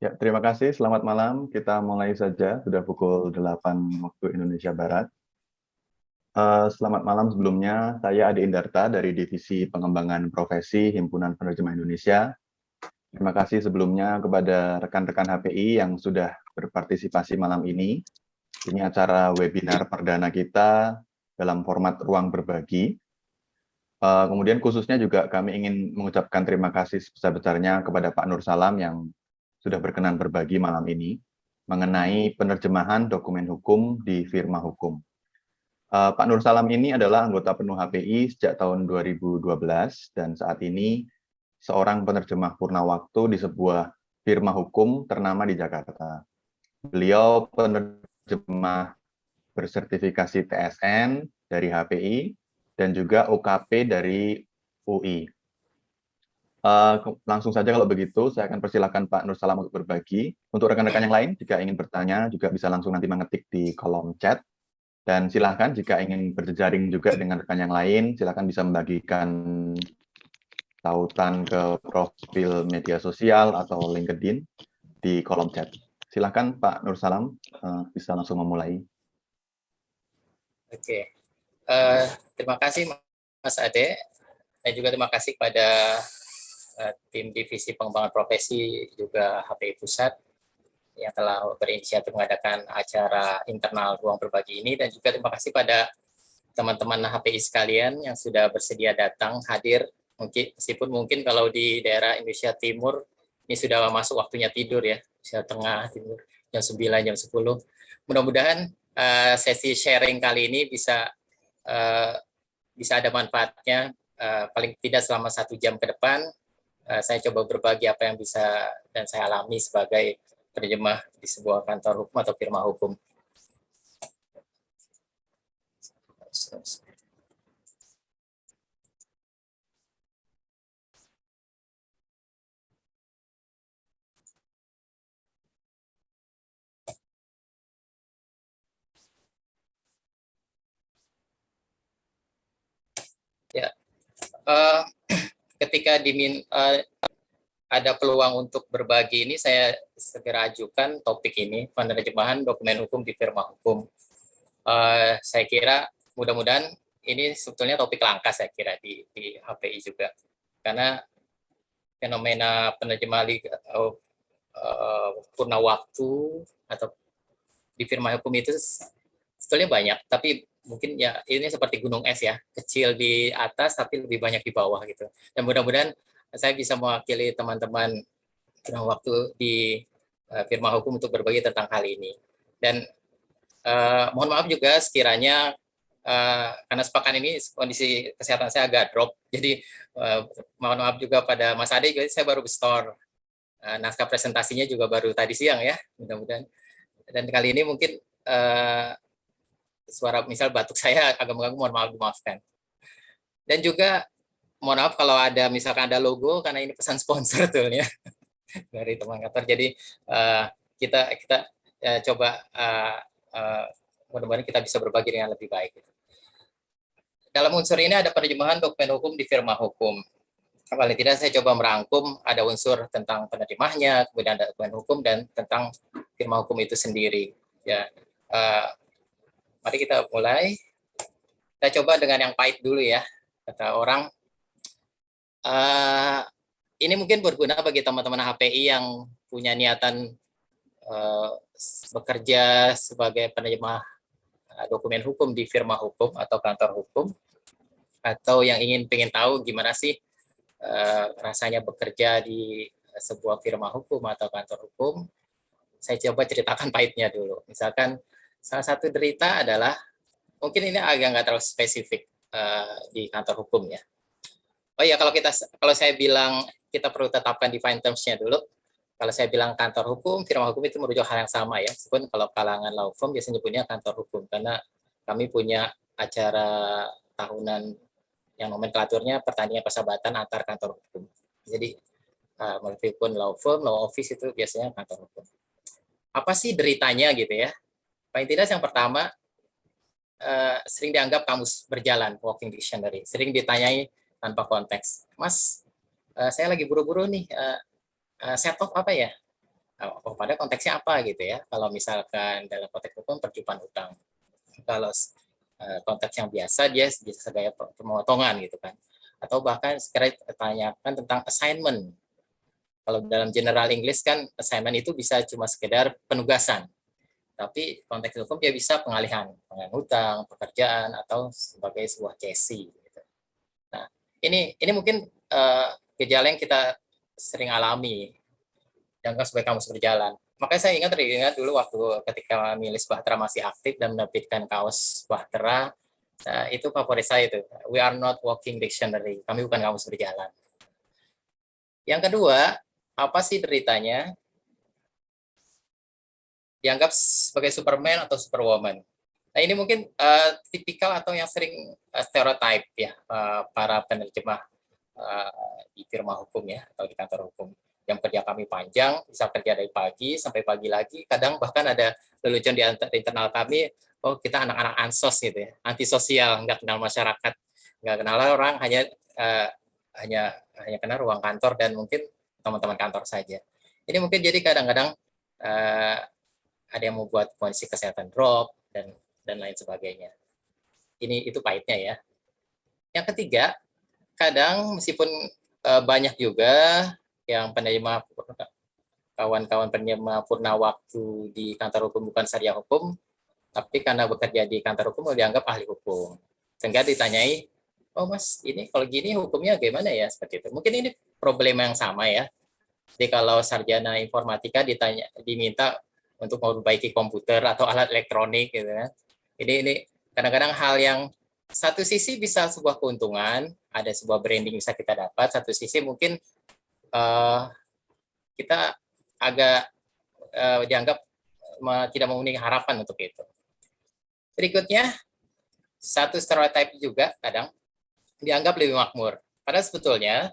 Ya, terima kasih. Selamat malam. Kita mulai saja. Sudah pukul 8 waktu Indonesia Barat. Selamat malam sebelumnya. Saya Ade Indarta dari Divisi Pengembangan Profesi Himpunan Penerjemah Indonesia. Terima kasih sebelumnya kepada rekan-rekan HPI yang sudah berpartisipasi malam ini. Ini acara webinar perdana kita dalam format ruang berbagi. Kemudian khususnya juga kami ingin mengucapkan terima kasih sebesar-besarnya kepada Pak Nur Salam yang sudah berkenan berbagi malam ini mengenai penerjemahan dokumen hukum di firma hukum. Pak Nur Salam ini adalah anggota penuh HPI sejak tahun 2012 dan saat ini seorang penerjemah purna waktu di sebuah firma hukum ternama di Jakarta. Beliau penerjemah bersertifikasi TSN dari HPI dan juga UKP dari UI. Langsung saja kalau begitu, saya akan persilakan Pak Nur Salam untuk berbagi. Untuk rekan-rekan yang lain, jika ingin bertanya, juga bisa langsung nanti mengetik di kolom chat. Dan silakan jika ingin berjejaring juga dengan rekan yang lain, silakan bisa membagikan tautan ke profil media sosial atau LinkedIn di kolom chat. Silakan Pak Nur Salam, bisa langsung memulai. Oke, terima kasih Mas Ade, dan juga terima kasih pada tim Divisi Pengembangan Profesi juga HPI Pusat yang telah berinisiatif mengadakan acara internal ruang berbagi ini, dan juga terima kasih pada teman-teman HPI sekalian yang sudah bersedia datang hadir. Meskipun mungkin kalau di daerah Indonesia Timur ini sudah masuk waktunya tidur ya, Indonesia Tengah Timur jam 9, jam 10. Mudah-mudahan sesi sharing kali ini bisa ada manfaatnya, paling tidak selama 1 jam ke depan. Saya coba berbagi apa yang bisa dan saya alami sebagai penerjemah di sebuah kantor hukum atau firma hukum. Ya, ketika ada peluang untuk berbagi ini, saya segera ajukan topik ini, penerjemahan dokumen hukum di firma hukum. Saya kira mudah-mudahan ini sebetulnya topik langka saya kira di HPI juga, karena fenomena penerjemah purna waktu atau di firma hukum itu sebetulnya banyak, tapi mungkin ya ini seperti gunung es ya, kecil di atas tapi lebih banyak di bawah gitu. Dan mudah-mudahan saya bisa mewakili teman-teman waktu di firma hukum untuk berbagi tentang hal ini. Dan mohon maaf juga sekiranya karena sepekan ini kondisi kesehatan saya agak drop, jadi mohon maaf juga pada Mas Ade, jadi saya baru store naskah presentasinya juga baru tadi siang ya, mudah-mudahan. Dan kali ini mungkin suara misal batuk saya agak mengganggu, mohon maaf, dimaafkan. Dan juga mohon maaf kalau ada misalkan ada logo, karena ini pesan sponsor tuh ya dari teman kantor. Jadi kita coba mudah-mudahan kita bisa berbagi dengan lebih baik. Dalam unsur ini ada penerjemahan dokumen hukum di firma hukum. Paling tidak saya coba merangkum, ada unsur tentang penerjemahnya, kemudian ada dokumen hukum, dan tentang firma hukum itu sendiri. Ya, mari kita mulai. Kita coba dengan yang pahit dulu ya, kata orang. Ini mungkin berguna bagi teman-teman HPI yang punya niatan bekerja sebagai penerjemah dokumen hukum di firma hukum atau kantor hukum, atau yang pengen tahu gimana sih rasanya bekerja di sebuah firma hukum atau kantor hukum. Saya coba ceritakan pahitnya dulu. Misalkan salah satu derita adalah, mungkin ini agak nggak terlalu spesifik di kantor hukum ya. Oh iya, kalau saya bilang kita perlu tetapkan define terms-nya dulu. Kalau saya bilang kantor hukum, firma hukum itu merujuk hal yang sama ya. Meskipun kalau kalangan law firm biasanya punya kantor hukum, karena kami punya acara tahunan yang nomenklaturnya pertandingan persahabatan antar kantor hukum. Jadi meskipun law firm, law office itu biasanya kantor hukum. Apa sih deritanya gitu ya? Paling tidak yang pertama, sering dianggap kamus berjalan, walking dictionary. Sering ditanyai tanpa konteks. Mas, saya lagi buru-buru nih, set of apa ya? pada konteksnya apa gitu ya. Kalau misalkan dalam konteks hukum percobaan utang, kalau konteks yang biasa dia bisa sebagai pemotongan gitu kan, atau bahkan sekarang tanyakan tentang assignment. Kalau dalam general English kan assignment itu bisa cuma sekedar penugasan, tapi konteks hukum dia bisa pengalihan hutang, pekerjaan, atau sebagai sebuah cesi. Gitu. Nah, ini mungkin gejala yang kita sering alami, dianggap sebagai kamus berjalan. Makanya saya teringat dulu waktu ketika Milis Bahtera masih aktif dan menerbitkan kaos Bahtera, itu favorit saya itu. We are not walking dictionary. Kami bukan kamus berjalan. Yang kedua, apa sih deritanya? Dianggap sebagai Superman atau Superwoman. Nah, ini mungkin tipikal atau yang sering stereotype ya para penerjemah di firma hukum ya, atau di kantor hukum. Yang kerja kami panjang, bisa kerja dari pagi sampai pagi lagi. Kadang bahkan ada lelucon di internal kami, oh kita anak-anak ansos gitu ya, antisosial, nggak kenal masyarakat, nggak kenal orang, hanya kenal ruang kantor dan mungkin teman-teman kantor saja. Ini mungkin jadi kadang-kadang ada yang membuat kondisi kesehatan drop dan lain sebagainya. Itu pahitnya ya. Yang ketiga, kadang meskipun banyak juga yang penerima kawan-kawan penerima purna waktu di kantor hukum bukan syariah hukum, tapi karena bekerja di kantor hukum dianggap ahli hukum. Sehingga ditanyai, oh mas, ini kalau gini hukumnya gimana ya, seperti itu. Mungkin ini problem yang sama ya. Jadi kalau sarjana informatika diminta untuk memperbaiki komputer atau alat elektronik gitu kan. Ini kadang-kadang hal yang satu sisi bisa sebuah keuntungan, ada sebuah branding bisa kita dapat, satu sisi mungkin kita agak dianggap tidak memenuhi harapan untuk itu. Berikutnya, satu stereotype juga kadang dianggap lebih makmur. Padahal sebetulnya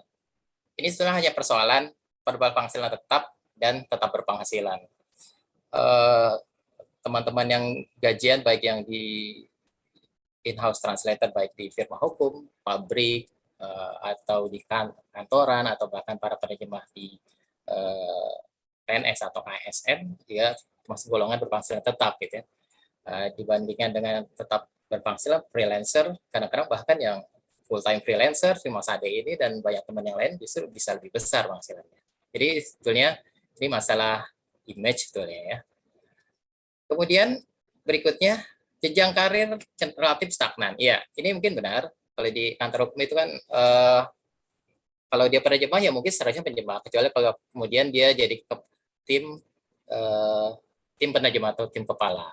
ini sebenarnya hanya persoalan berpenghasilan tetap dan tetap berpenghasilan. Teman-teman yang gajian baik yang di in-house translator baik di firma hukum, pabrik, atau di kantoran, atau bahkan para penerjemah di PNS atau ASN, dia masuk golongan berpenghasilan tetap gitu ya. Dibandingkan dengan tetap berpenghasilan freelancer, kadang-kadang bahkan yang full time freelancer di masa ini dan banyak teman yang lain justru bisa lebih besar penghasilannya. Jadi sebetulnya ini masalah image sebetulnya ya. Kemudian berikutnya jenjang karir relatif stagnan. Ya, ini mungkin benar. Kalau di kantor hukum itu kan kalau dia penerjemah ya mungkin seharusnya penerjemah, kecuali kalau kemudian dia jadi tim penerjemah atau tim kepala.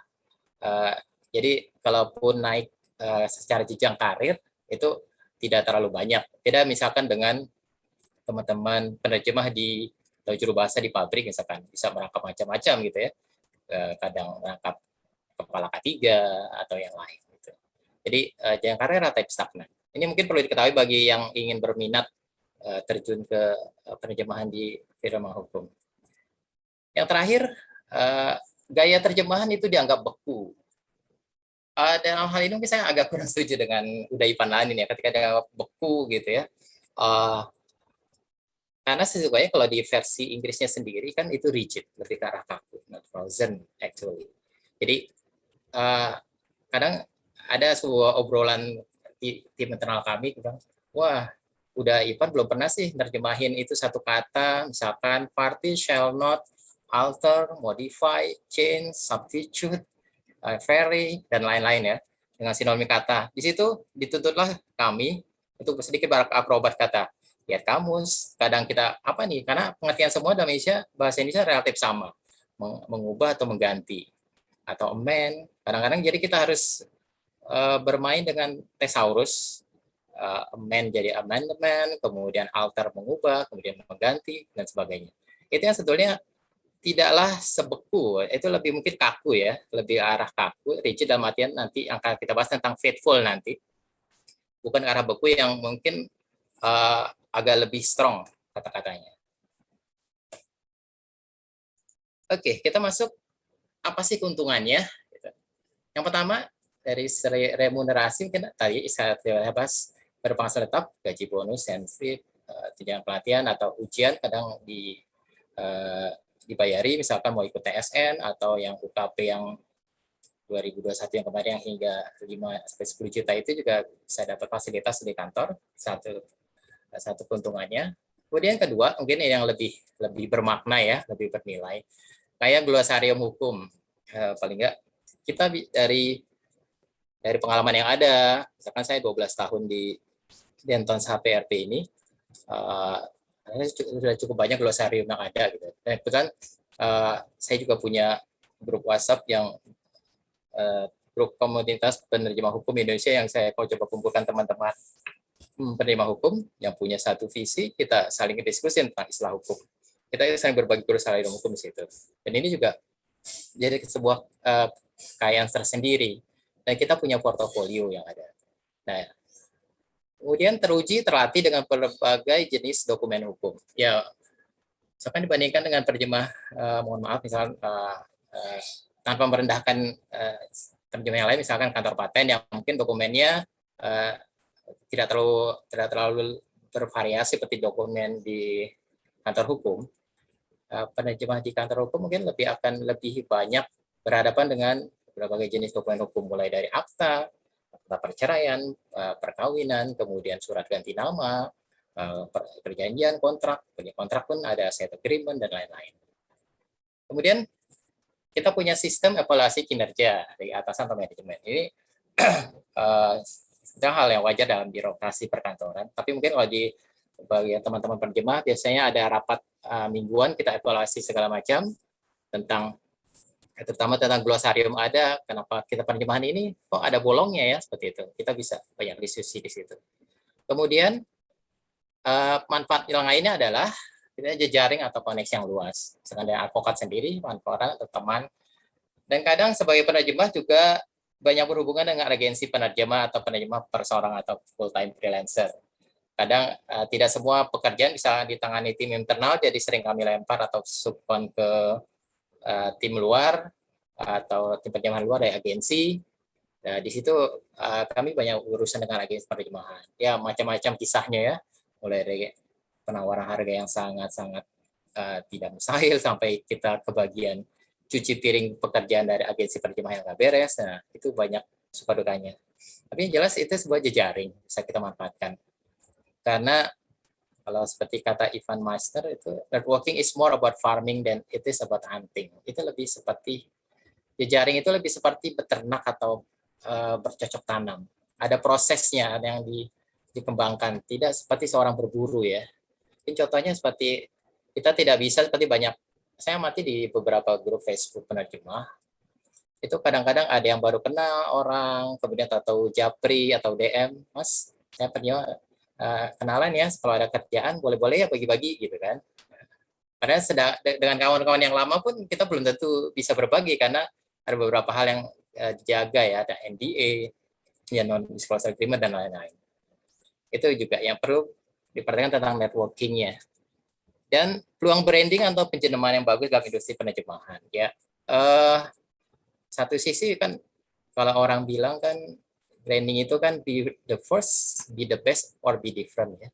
Jadi kalaupun naik secara jenjang karir itu tidak terlalu banyak. Beda misalkan dengan teman-teman penerjemah di juru bahasa di pabrik misalkan bisa merangkap macam-macam gitu ya. Kadang merangkap kepala K3 atau yang lain gitu. Jadi jenjang karir relatif stagnan. Ini mungkin perlu diketahui bagi yang ingin berminat terjun ke penerjemahan di firma hukum. Yang terakhir, gaya terjemahan itu dianggap beku. Dalam hal ini mungkin saya agak kurang setuju dengan Uday Panlanin ya, ketika dianggap beku gitu ya. Karena sesungguhnya kalau di versi Inggrisnya sendiri kan itu rigid, lebih ke arah kaku, not frozen actually. Jadi kadang ada sebuah obrolan di tim internal kami bilang, wah udah Ivan belum pernah sih nerjemahin itu satu kata, misalkan party shall not alter, modify, change, substitute, vary, dan lain-lain ya, dengan sinonim kata. Di situ dituntutlah kami untuk sedikit berakrobat kata. Lihat kamus, kadang kita apa nih, karena pengertian semua dalam Indonesia, bahasa Indonesia relatif sama, mengubah atau mengganti, atau amend. Kadang-kadang jadi kita harus bermain dengan thesaurus, amend jadi amendment, kemudian alter mengubah, kemudian mengganti, dan sebagainya. Itu yang sebetulnya tidaklah sebeku, itu lebih mungkin kaku ya, lebih arah kaku, rigid dalam artian nanti akan kita bahas tentang faithful nanti, bukan arah beku yang mungkin agak lebih strong kata-katanya. Oke, kita masuk apa sih keuntungannya? Yang pertama dari remunerasi mungkin tadi saya bahas berpenghasilan tetap, gaji bonus, insentif, tunjangan pelatihan atau ujian kadang dibayari, misalkan mau ikut TSN atau yang UKP yang 2021 yang kemarin yang hingga 5-10 juta itu juga bisa dapat fasilitas di kantor, satu keuntungannya. Kemudian kedua, mungkin yang lebih bermakna ya, lebih bernilai, kayak glosarium hukum. Paling enggak kita dari pengalaman yang ada, misalkan saya 12 tahun di Denton HPRP ini, sudah cukup banyak glosarium yang ada gitu. Dan kebetulan saya juga punya grup WhatsApp yang grup komunitas penerjemah hukum Indonesia yang saya mau coba kumpulkan teman-teman penerjemah hukum yang punya satu visi, kita saling diskusi tentang istilah hukum. Kita saling berbagi glosarium hukum di situ. Dan ini juga jadi sebuah kekayaan tersendiri. Dan kita punya portofolio yang ada. Nah, kemudian teruji, terlatih dengan berbagai jenis dokumen hukum. Ya, misalkan dibandingkan dengan terjemah, mohon maaf, misalkan tanpa merendahkan terjemah yang lain, misalkan kantor paten yang mungkin dokumennya tidak terlalu bervariasi seperti dokumen di kantor hukum. Penerjemah di kantor hukum mungkin akan lebih banyak berhadapan dengan berbagai jenis dokumen hukum, mulai dari akta perceraian, perkawinan, kemudian surat ganti nama, perjanjian kontrak pun ada set agreement dan lain-lain. Kemudian kita punya sistem evaluasi kinerja dari atasan atau manajemen. Ini hal yang wajar dalam birokrasi perkantoran, tapi mungkin kalau bagi teman-teman penerjemah biasanya ada rapat mingguan, kita evaluasi segala macam terutama tentang glosarium ada, kenapa kita penerjemahan ini kok ada bolongnya ya, seperti itu. Kita bisa banyak diskusi di situ. Kemudian manfaat yang lainnya adalah kita jejaring atau koneksi yang luas. Misalkan ada advokat sendiri, orang atau teman. Dan kadang sebagai penerjemah juga banyak berhubungan dengan agensi penerjemah atau penerjemah perseorangan atau full time freelancer. Kadang tidak semua pekerjaan bisa ditangani tim internal, jadi sering kami lempar atau subkon ke tim luar atau tim penerjemahan luar dari agensi. Nah, di situ kami banyak urusan dengan agensi penerjemahan. Ya, macam-macam kisahnya ya, mulai dari penawaran harga yang sangat-sangat tidak mustahil sampai kita kebagian cuci piring pekerjaan dari agensi penerjemahan yang nggak beres. Nah, itu banyak suka dukanya. Tapi yang jelas itu sebuah jejaring bisa kita manfaatkan. Karena kalau seperti kata Ivan Meister itu, networking is more about farming than it is about hunting. Itu lebih seperti, jejaring itu lebih seperti beternak atau bercocok tanam. Ada prosesnya yang dikembangkan, tidak seperti seorang berburu ya. Ini contohnya seperti, kita tidak bisa seperti banyak, saya amati di beberapa grup Facebook penerjemah, itu kadang-kadang ada yang baru kenal orang, kemudian tahu japri atau DM, Mas, saya penerjemah, kenalan ya, kalau ada kerjaan boleh-boleh ya bagi-bagi gitu kan. Padahal dengan kawan-kawan yang lama pun kita belum tentu bisa berbagi karena ada beberapa hal yang dijaga ya, ada NDA, ya non-disclosure agreement dan lain-lain. Itu juga yang perlu diperhatikan tentang networking-nya. Dan peluang branding atau penjenamaan yang bagus dalam industri penerjemahan. Ya, satu sisi kan kalau orang bilang kan branding itu kan be the first, be the best, or be different ya.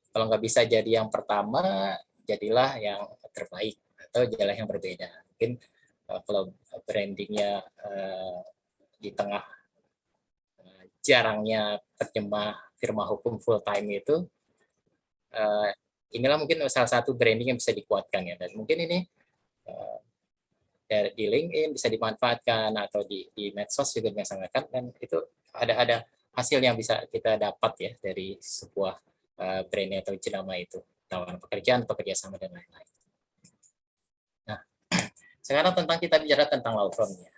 Kalau nggak bisa jadi yang pertama, jadilah yang terbaik atau jadilah yang berbeda. Mungkin kalau brandingnya di tengah jarangnya terjemah firma hukum full time itu, inilah mungkin salah satu branding yang bisa dikuatkan ya. Dan mungkin ini di LinkedIn bisa dimanfaatkan atau di medsos juga disanggahkan, dan itu ada hasil yang bisa kita dapat ya dari sebuah brand atau jenama itu, tawaran pekerjaan, sama dan lain-lain. Nah, sekarang kita bicara tentang law firm-nya.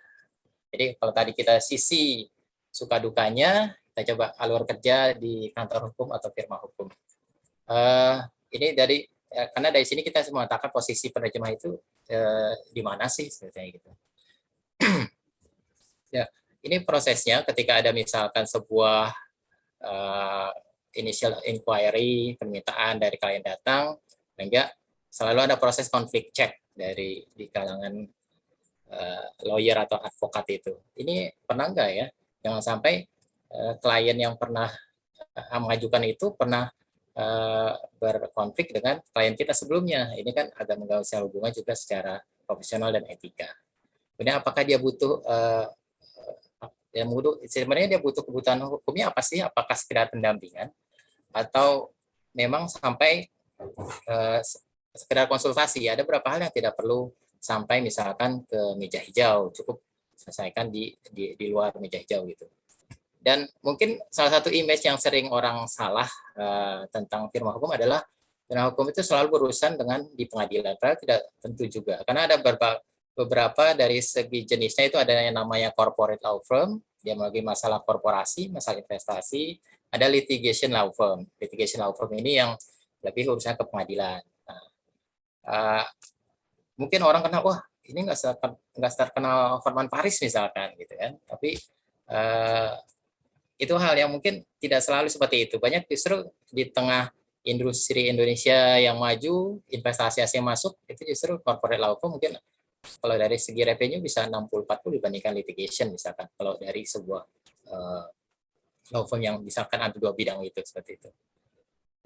Jadi kalau tadi kita sisi suka dukanya, kita coba alur kerja di kantor hukum atau firma hukum. Ini karena dari sini kita mengatakan posisi penerjemah itu di mana sih sebetulnya gitu. Ya, ini prosesnya ketika ada misalkan sebuah initial inquiry, permintaan dari klien datang, enggak selalu ada proses konflik check di kalangan lawyer atau advokat itu. Ini pernah enggak ya? Jangan sampai klien yang pernah mengajukan itu pernah berkonflik dengan klien kita sebelumnya. Ini kan agak mengganggu secara hubungan juga secara profesional dan etika. Kemudian apakah dia butuh sebenarnya dia butuh kebutuhan hukumnya apa sih? Apakah sekedar pendampingan atau memang sampai sekedar konsultasi? Ada beberapa hal yang tidak perlu sampai misalkan ke meja hijau, cukup selesaikan di luar meja hijau gitu. Dan mungkin salah satu image yang sering orang salah tentang firma hukum adalah firma hukum itu selalu berurusan dengan di pengadilan. Padahal tidak tentu juga, karena ada beberapa dari segi jenisnya itu ada yang namanya corporate law firm, dia mengalami masalah korporasi, masalah investasi, ada litigation law firm. Litigation law firm ini yang lebih urusan ke pengadilan. Nah, mungkin orang kenal, wah ini nggak terkenal Hotman Paris misalkan gitu kan, tapi itu hal yang mungkin tidak selalu seperti itu. Banyak justru di tengah industri Indonesia yang maju, investasi asing masuk, itu justru corporate law firm mungkin kalau dari segi revenue bisa 60-40 dibandingkan litigation misalkan, kalau dari sebuah law firm yang misalkan ada dua bidang itu, seperti itu.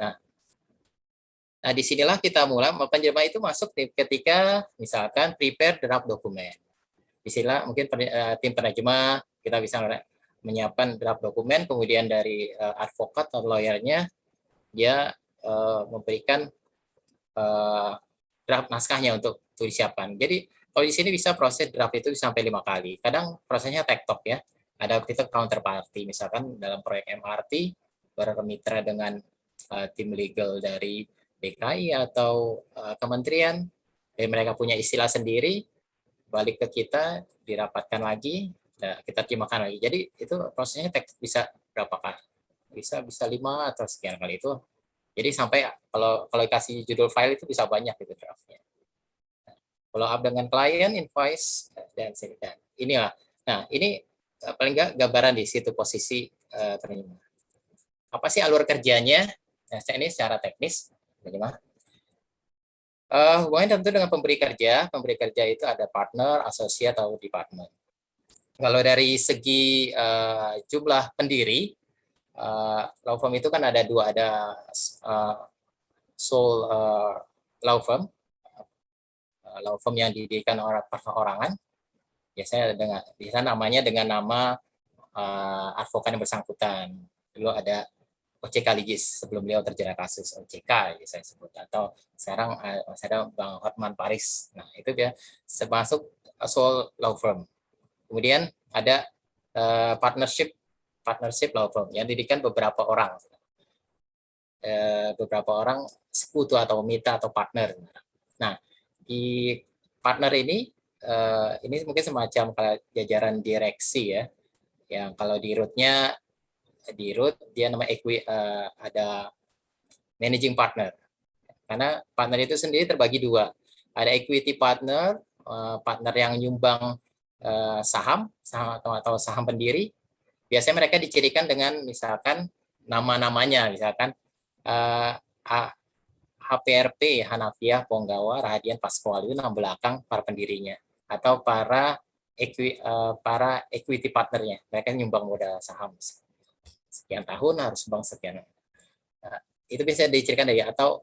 Nah, disinilah kita mulai, penerjemah itu masuk ketika misalkan prepare draft dokumen. Disinilah mungkin tim penerjemah kita bisa menyiapkan draft dokumen, kemudian dari advokat atau lawyernya dia memberikan draft naskahnya untuk disiapkan. Jadi kalau di sini bisa proses draft itu sampai 5 kali. Kadang prosesnya tektok ya. Ada kita counterparty, misalkan dalam proyek MRT bermitra dengan tim legal dari DKI atau kementerian, dan mereka punya istilah sendiri, balik ke kita, dirapatkan lagi, kita terjemahkan lagi. Jadi itu prosesnya bisa berapa kali? Bisa 5 atau sekian kali itu. Jadi sampai kalau kasih judul file itu bisa banyak itu draftnya. Follow up dengan klien, invoice, dan inilah. Nah, ini paling nggak gambaran di situ posisi penerima. Apa sih alur kerjanya? Nah, ini secara teknis. Bagaimana? Hubungannya tentu dengan pemberi kerja. Pemberi kerja itu ada partner, associate, atau department. Kalau dari segi jumlah pendiri, law firm itu kan ada dua, ada sole law firm yang didirikan oleh perorangan. Biasanya namanya dengan nama advokat yang bersangkutan. Dulu ada OCK Ligis sebelum beliau terjerat kasus OCK ya saya sebut, atau sekarang ada Bang Hotman Paris. Nah, itu dia termasuk sole law firm. Kemudian ada partnership law firm yang didirikan beberapa orang sekutu atau mitra atau partner. Nah, di partner ini mungkin semacam jajaran direksi ya, yang kalau di root-nya dia nama ada managing partner. Karena partner itu sendiri terbagi dua. Ada equity partner, partner yang nyumbang saham atau saham pendiri. Biasanya mereka dicirikan dengan misalkan nama-namanya, misalkan HPRP, Hanafiah, Ponggawa, Rahadian, Pascual, itu nama belakang para pendirinya. Atau para equity partnernya. Mereka nyumbang modal saham. Sekian tahun harus bank sekian. Nah, itu bisa dicirikan dari atau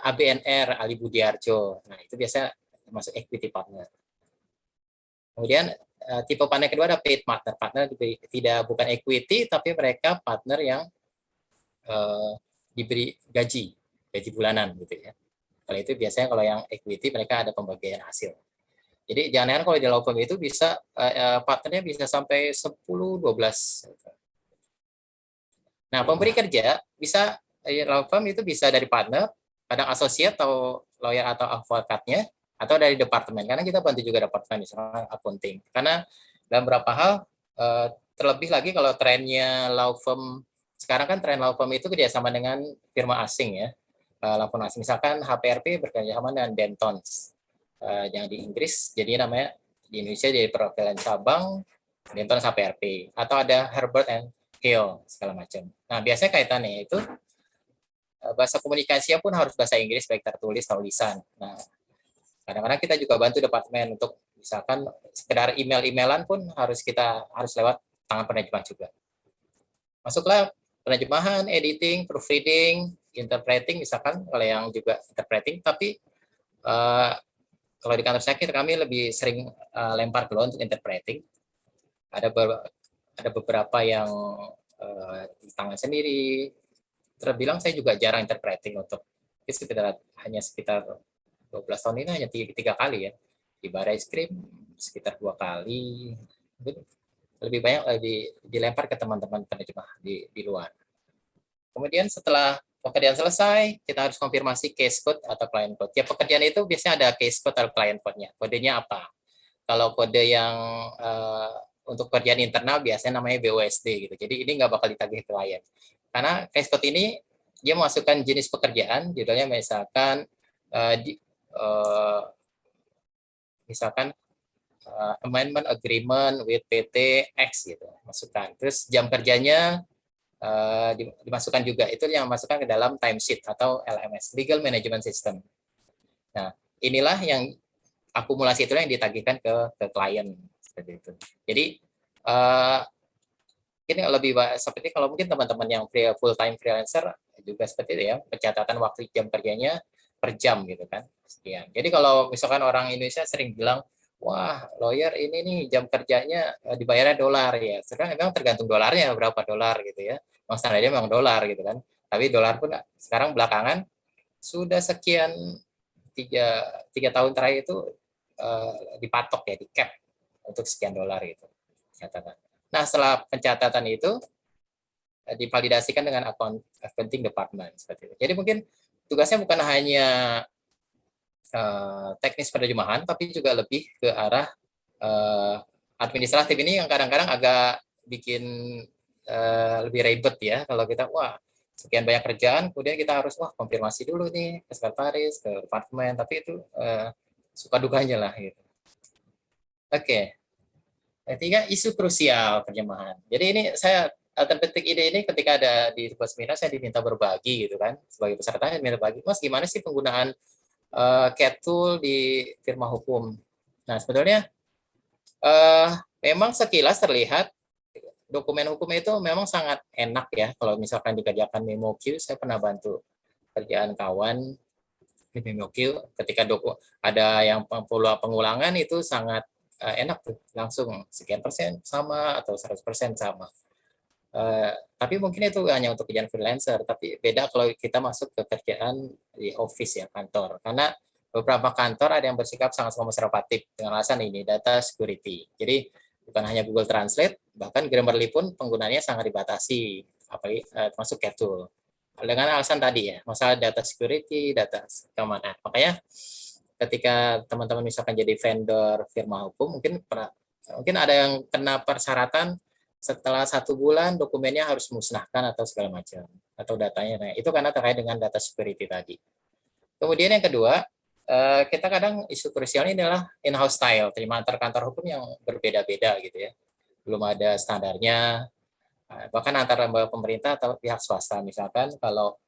ABNR Ali Budiarjo. Nah, itu biasa masuk equity partner. Kemudian tipe partner kedua ada paid partner. Partner bukan equity tapi mereka partner yang diberi gaji bulanan gitu ya. Kalau itu biasanya kalau yang equity mereka ada pembagian hasil. Jadi jangan kalau di law firm itu bisa partnernya bisa sampai 10-12. Nah, pemberi kerja bisa law firm itu bisa dari partner, kadang associate atau lawyer atau advokatnya, atau dari departemen. Karena kita bantu juga departemen, misalnya accounting. Karena dalam beberapa hal, terlebih lagi kalau trennya law firm, sekarang kan tren law firm itu kerjasama dengan firma asing ya. Law firm asing. Misalkan HPRP bekerjasama dengan Dentons. Yang di Inggris, jadi namanya di Indonesia jadi perwakilan cabang Dentons HPRP. Atau ada Herbert and Hill segala macam. Nah, biasanya kaitannya itu bahasa komunikasinya pun harus bahasa Inggris baik tertulis atau lisan. Nah, kadang-kadang kita juga bantu departemen untuk misalkan sekedar email-emailan pun harus lewat tangan penerjemah juga. Masuklah penerjemahan, editing, proofreading, interpreting, misalkan kalau yang juga interpreting, tapi kalau di kantor saya kami lebih sering lempar ke untuk interpreting. Ada beberapa yang di tangan sendiri. Terbilang saya juga jarang interpreting untuk hanya sekitar 12 tahun ini hanya tiga kali ya. Di Barai Scrim sekitar 2 kali. Lebih banyak dilempar ke teman-teman penerjemah di luar. Kemudian setelah pekerjaan selesai, kita harus konfirmasi case code atau client code. Ya, pekerjaan itu biasanya ada case code atau client code-nya. Kodenya apa? Kalau kode yang untuk pekerjaan internal biasanya namanya BUSD gitu. Jadi ini nggak bakal ditagih klien. Karena case code ini dia masukkan jenis pekerjaan, judulnya misalkan amendment agreement with PT X gitu, masukkan. Terus jam kerjanya dimasukkan juga, itu yang masukkan ke dalam timesheet atau LMS, Legal Management System. Nah, inilah yang akumulasi itu yang ditagihkan ke klien seperti itu. Jadi ini lebih seperti kalau mungkin teman-teman yang full time freelancer juga seperti itu ya, pencatatan waktu jam kerjanya per jam gitu kan, sekian. Jadi kalau misalkan orang Indonesia sering bilang, wah lawyer ini nih jam kerjanya dibayarnya dolar ya, sekarang memang tergantung dolarnya berapa dolar gitu ya, standarnya memang dolar gitu kan, tapi dolar pun sekarang belakangan sudah sekian tiga tahun terakhir itu dipatok ya, di cap untuk sekian dolar gitu catatan. Nah setelah pencatatan itu divalidasikan dengan accounting department seperti itu. Jadi mungkin tugasnya bukan hanya teknis penerjemahan, tapi juga lebih ke arah administratif ini yang kadang-kadang agak bikin lebih ribet ya. Kalau kita sekian banyak kerjaan, kemudian kita harus konfirmasi dulu nih ke sekretaris, ke departemen, tapi itu suka dukanya lah gitu. Oke. Ketiga, isu krusial terjemahan. Jadi ini saya terpetik ide ini ketika ada di sebuah seminar, saya diminta berbagi gitu kan, sebagai peserta saya diminta berbagi, Mas gimana sih penggunaan CAT tool di firma hukum. Nah sebetulnya memang sekilas terlihat dokumen hukum itu memang sangat enak ya, kalau misalkan dikerjakan memo queue. Saya pernah bantu kerjaan kawan di memo queue, ketika ada yang pengulangan itu sangat enak tuh, langsung sekian persen sama atau 100% sama. Tapi mungkin itu hanya untuk kerjaan freelancer, tapi beda kalau kita masuk ke kerjaan di office ya, kantor. Karena beberapa kantor ada yang bersikap sangat konservatif dengan alasan ini, data security. Jadi bukan hanya Google Translate, bahkan Grammarly pun penggunanya sangat dibatasi, apalagi termasuk CAT tool. Dengan alasan tadi ya, masalah data security, data keamanan. Makanya ketika teman-teman misalkan jadi vendor firma hukum, mungkin ada yang kena persyaratan setelah 1 bulan dokumennya harus musnahkan atau segala macam, atau datanya. Nah, itu karena terkait dengan data security tadi. Kemudian yang kedua, kita kadang isu krusialnya adalah in-house style, terima antar kantor hukum yang berbeda-beda gitu ya. Belum ada standarnya, bahkan antara lembaga pemerintah atau pihak swasta. Misalkan kalau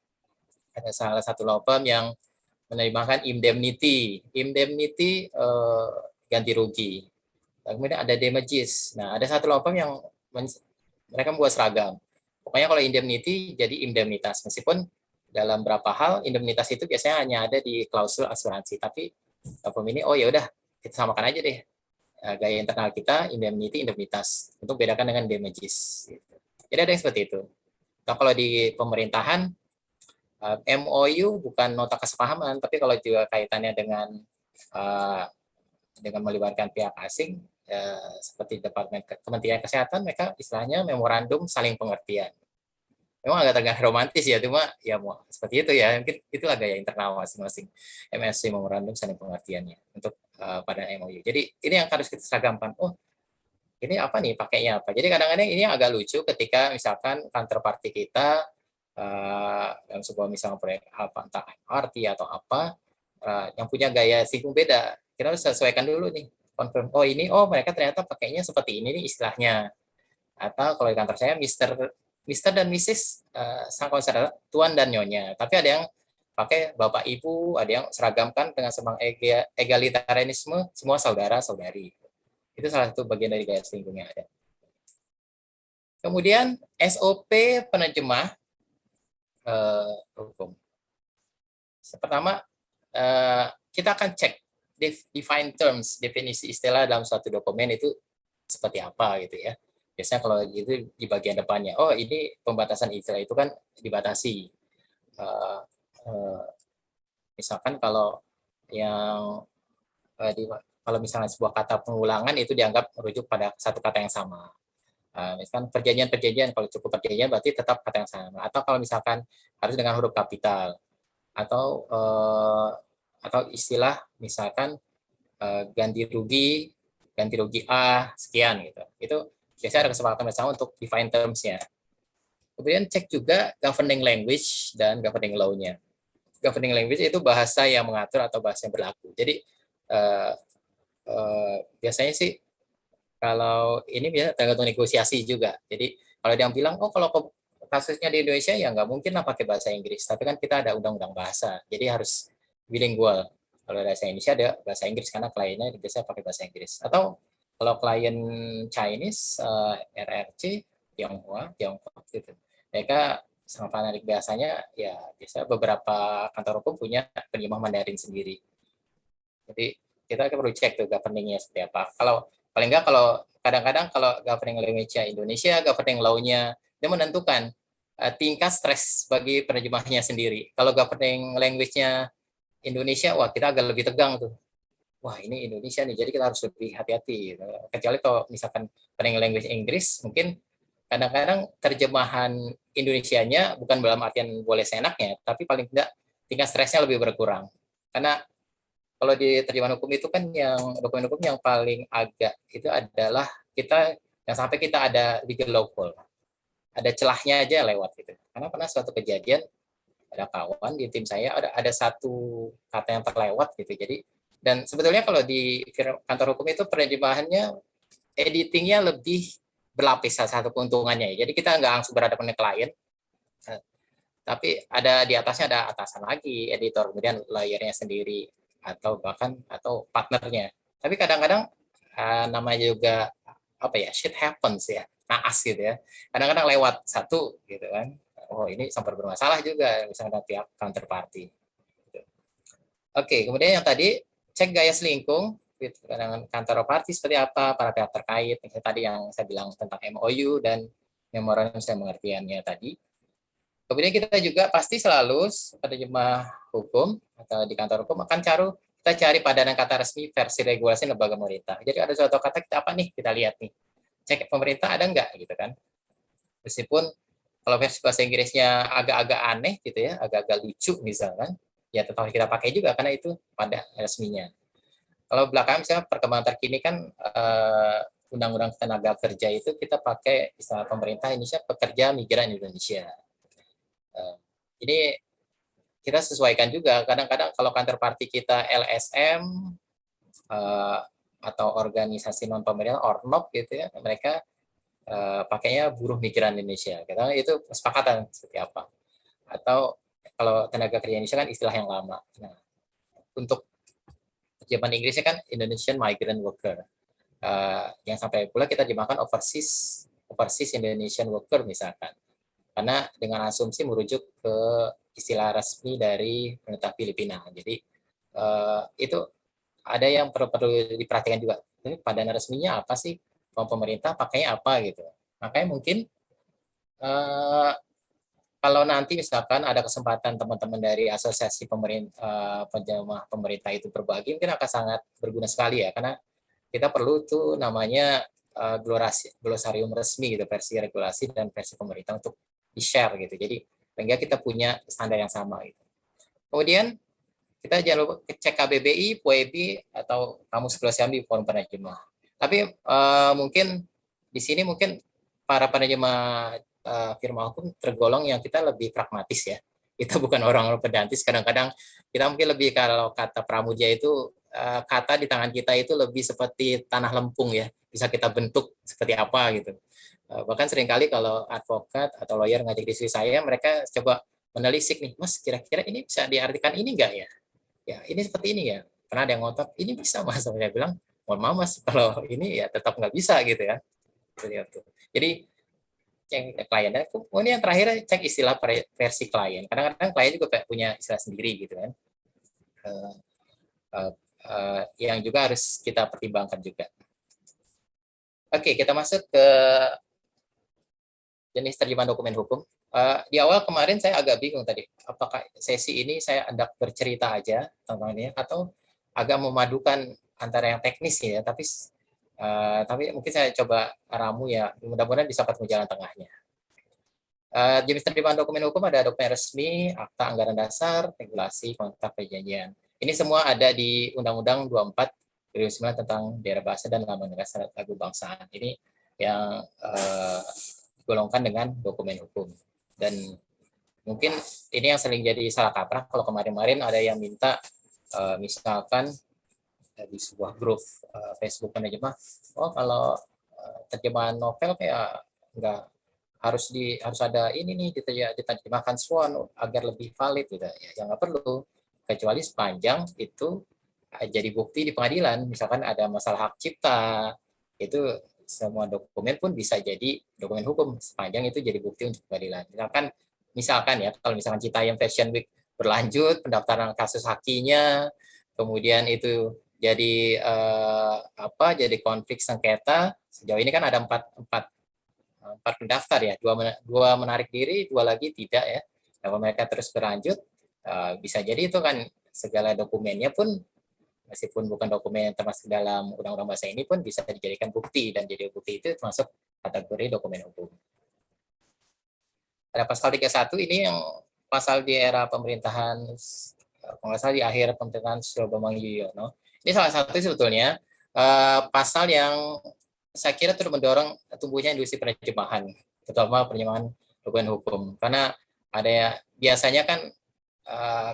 ada salah satu law firm yang menerjemahkan indemnity ganti rugi. Kemudian ada damages. Nah, ada satu law firm yang mereka membuat seragam. Pokoknya kalau indemnity jadi indemnitas, meskipun dalam beberapa hal indemnitas itu biasanya hanya ada di klausul asuransi, tapi law firm ini ya udah kita samakan aja deh gaya internal kita indemnitas untuk bedakan dengan damages. Jadi ada yang seperti itu. Nah, kalau di pemerintahan MOU bukan nota kesepahaman, tapi kalau juga kaitannya dengan melibatkan pihak asing, seperti Kementerian Kesehatan, mereka istilahnya memorandum saling pengertian. Memang agak terdengar romantis ya, cuma ya seperti itu ya, mungkin itulah gaya internal masing-masing MSC, memorandum saling pengertiannya untuk pada MOU. Jadi ini yang harus kita seragamkan. Ini apa nih pakainya apa? Jadi kadang-kadang ini agak lucu ketika misalkan counterparty kita dalam sebuah misalnya proyek apa, entah MRT atau apa, yang punya gaya singgung beda. Kita harus sesuaikan dulu nih, confirm, mereka ternyata pakainya seperti ini nih istilahnya. Atau kalau di kantor saya Mister dan Mrs. sang konservator, tuan dan nyonya. Tapi ada yang pakai bapak ibu, ada yang seragamkan dengan semangat egalitarianisme, semua saudara saudari. Itu salah satu bagian dari gaya singgungnya ada. Kemudian SOP penerjemah hukum. Pertama, kita akan cek define terms, definisi istilah dalam suatu dokumen itu seperti apa gitu ya. Biasanya kalau gitu di bagian depannya, oh ini pembatasan istilah itu kan dibatasi. Misalkan kalau yang kalau misalnya sebuah kata pengulangan itu dianggap merujuk pada satu kata yang sama. Misalkan perjanjian-perjanjian, kalau cukup perjanjian berarti tetap kata yang sama. Atau kalau misalkan harus dengan huruf kapital, atau istilah misalkan ganti rugi A sekian gitu. Itu biasanya ada kesepakatan bersama untuk define terms-nya. Kemudian cek juga governing language dan governing law-nya. Governing language itu bahasa yang mengatur atau bahasa yang berlaku. Jadi biasanya sih kalau ini biasa tergantung negosiasi juga. Jadi kalau dia bilang, oh kalau kasusnya di Indonesia ya nggak mungkin lah pakai bahasa Inggris. Tapi kan kita ada undang-undang bahasa, jadi harus bilingual. Kalau bahasa Indonesia ada bahasa Inggris karena kliennya biasanya pakai bahasa Inggris. Atau kalau klien Chinese, RRC, Tiongkok gitu. Mereka sama fanatik biasanya ya biasa beberapa kantor hukum punya penerjemah Mandarin sendiri. Jadi kita perlu cek tuh governingnya seperti apa. Kalau paling nggak kalau kadang-kadang kalau governing language-nya Indonesia, governing law-nya dia menentukan tingkat stres bagi penerjemahnya sendiri. Kalau governing language-nya Indonesia, wah kita agak lebih tegang tuh. Wah ini Indonesia nih, jadi kita harus lebih hati-hati. Kecuali kalau misalkan governing language Inggris, mungkin kadang-kadang terjemahan Indonesianya bukan dalam artian boleh seenaknya, tapi paling tidak tingkat stresnya lebih berkurang. Karena kalau di terjemahan hukum itu kan yang dokumen hukum yang paling agak itu adalah kita yang sampai kita ada legal loophole, ada celahnya aja lewat gitu. Karena pernah suatu kejadian ada kawan di tim saya ada satu kata yang terlewat gitu. Jadi dan sebetulnya kalau di kantor hukum itu penerjemahannya editingnya lebih berlapis, salah satu keuntungannya. Jadi kita nggak langsung berhadapan dengan klien, tapi ada di atasnya ada atasan lagi, editor, kemudian lawyernya sendiri, atau partnernya. Tapi kadang-kadang namanya juga apa ya, shit happens ya, naas gitu ya. Kadang-kadang lewat satu gitu kan. Oh ini sampai bermasalah juga misalnya pihak counterparty. Gitu. Oke, kemudian yang tadi cek gaya selingkung dengan kantor party seperti apa, para pihak terkait. Misalnya tadi yang saya bilang tentang MOU dan memorandum saya pengertiannya tadi. Kemudian kita juga pasti selalu penerjemah hukum atau di kantor hukum akan kita cari padanan kata resmi versi regulasi lembaga pemerintah. Jadi ada suatu kata kita apa nih, kita lihat nih. Cek pemerintah ada enggak gitu kan. Meskipun kalau versi bahasa Inggrisnya agak-agak aneh gitu ya, agak-agak lucu misalkan, ya tetap kita pakai juga karena itu pada resminya. Kalau belakangan misalnya perkembangan terkini kan Undang-Undang Tenaga Kerja itu kita pakai istilah pemerintah Indonesia pekerja migran Indonesia. Ini kita sesuaikan juga. Kadang-kadang kalau kantor parti kita LSM atau organisasi non pemerintah ORNOP gitu ya, mereka pakainya buruh migran Indonesia. Karena itu kesepakatan seperti apa. Atau kalau tenaga kerja Indonesia kan istilah yang lama. Nah, untuk terjemahan Inggrisnya kan Indonesian Migrant Worker. Yang sampai pula kita terjemahkan overseas Indonesian Worker misalkan. Karena dengan asumsi merujuk ke istilah resmi dari pemerintah Filipina. Jadi itu ada yang perlu diperhatikan juga. Jadi padanan resminya apa sih? Pemerintah pakainya apa gitu. Makanya mungkin kalau nanti misalkan ada kesempatan teman-teman dari asosiasi penjamah pemerintah itu berbagi, mungkin akan sangat berguna sekali ya. Karena kita perlu tuh namanya glosarium resmi gitu, versi regulasi dan versi pemerintah untuk di-share gitu. Jadi sehingga kita punya standar yang sama gitu. Kemudian kita jangan lupa cek KBBI, PUEBI atau Kamus Bahasa Jambi Forum Penerjemah. Tapi mungkin di sini mungkin para penerjemah firma hukum tergolong yang kita lebih pragmatis ya. Kita bukan orang-orang pedantis. Kadang-kadang kita mungkin lebih kalau kata Pramudia itu kata di tangan kita itu lebih seperti tanah lempung ya. Bisa kita bentuk seperti apa gitu. Bahkan seringkali kalau advokat atau lawyer ngajak diskusi saya, mereka coba menelisik nih, Mas kira-kira ini bisa diartikan ini enggak ya? Ya ini seperti ini ya. Pernah ada yang ngotot, ini bisa Mas. Saya bilang, mohon maaf Mas, kalau ini ya tetap nggak bisa gitu ya. Jadi cek klien. Dan kemudian yang terakhir cek istilah versi klien. Kadang-kadang klien juga punya istilah sendiri gitu kan. Yang juga harus kita pertimbangkan juga. Oke, kita masuk ke jenis terjemahan dokumen hukum. Di awal kemarin saya agak bingung tadi, apakah sesi ini saya hendak bercerita aja tentang ini atau agak memadukan antara yang teknis ya, tapi mungkin saya coba ramu ya, mudah-mudahan bisa ketemu jalan tengahnya. Jenis terjemahan dokumen hukum ada dokumen resmi, akta anggaran dasar, regulasi, kontrak perjanjian. Ini semua ada di Undang-Undang 24 2009 tentang daerah bahasa dan lambang negara syarat lagu bangsaan. Ini yang digolongkan dengan dokumen hukum. Dan mungkin ini yang sering jadi salah kaprah kalau kemarin-kemarin ada yang minta misalkan di sebuah grup Facebook penerjemah, oh kalau terjemahan novel kayak nggak harus ada ini nih diterjemahkan Swan agar lebih valid gitu ya, nggak perlu, kecuali sepanjang itu jadi bukti di pengadilan, misalkan ada masalah hak cipta, itu semua dokumen pun bisa jadi dokumen hukum sepanjang itu jadi bukti untuk pengadilan. Misalkan ya, kalau misalkan Citayam Fashion Week berlanjut, pendaftaran kasus hakinya, kemudian itu jadi jadi konflik sengketa. Sejauh ini kan ada empat pendaftar ya, dua menarik diri, dua lagi tidak ya. Kalau mereka terus berlanjut, bisa jadi itu kan segala dokumennya pun meskipun bukan dokumen yang termasuk dalam undang-undang bahasa ini pun bisa dijadikan bukti, dan jadi bukti itu termasuk kategori dokumen hukum. Ada pasal 31 ini yang pasal di era pemerintahan, kalau nggak salah di akhir pemerintahan Susilo Bambang Yudhoyono. Ini salah satu sebetulnya pasal yang saya kira terus mendorong tumbuhnya industri penerjemahan, terutama penerjemahan dokumen hukum. Karena ada biasanya kan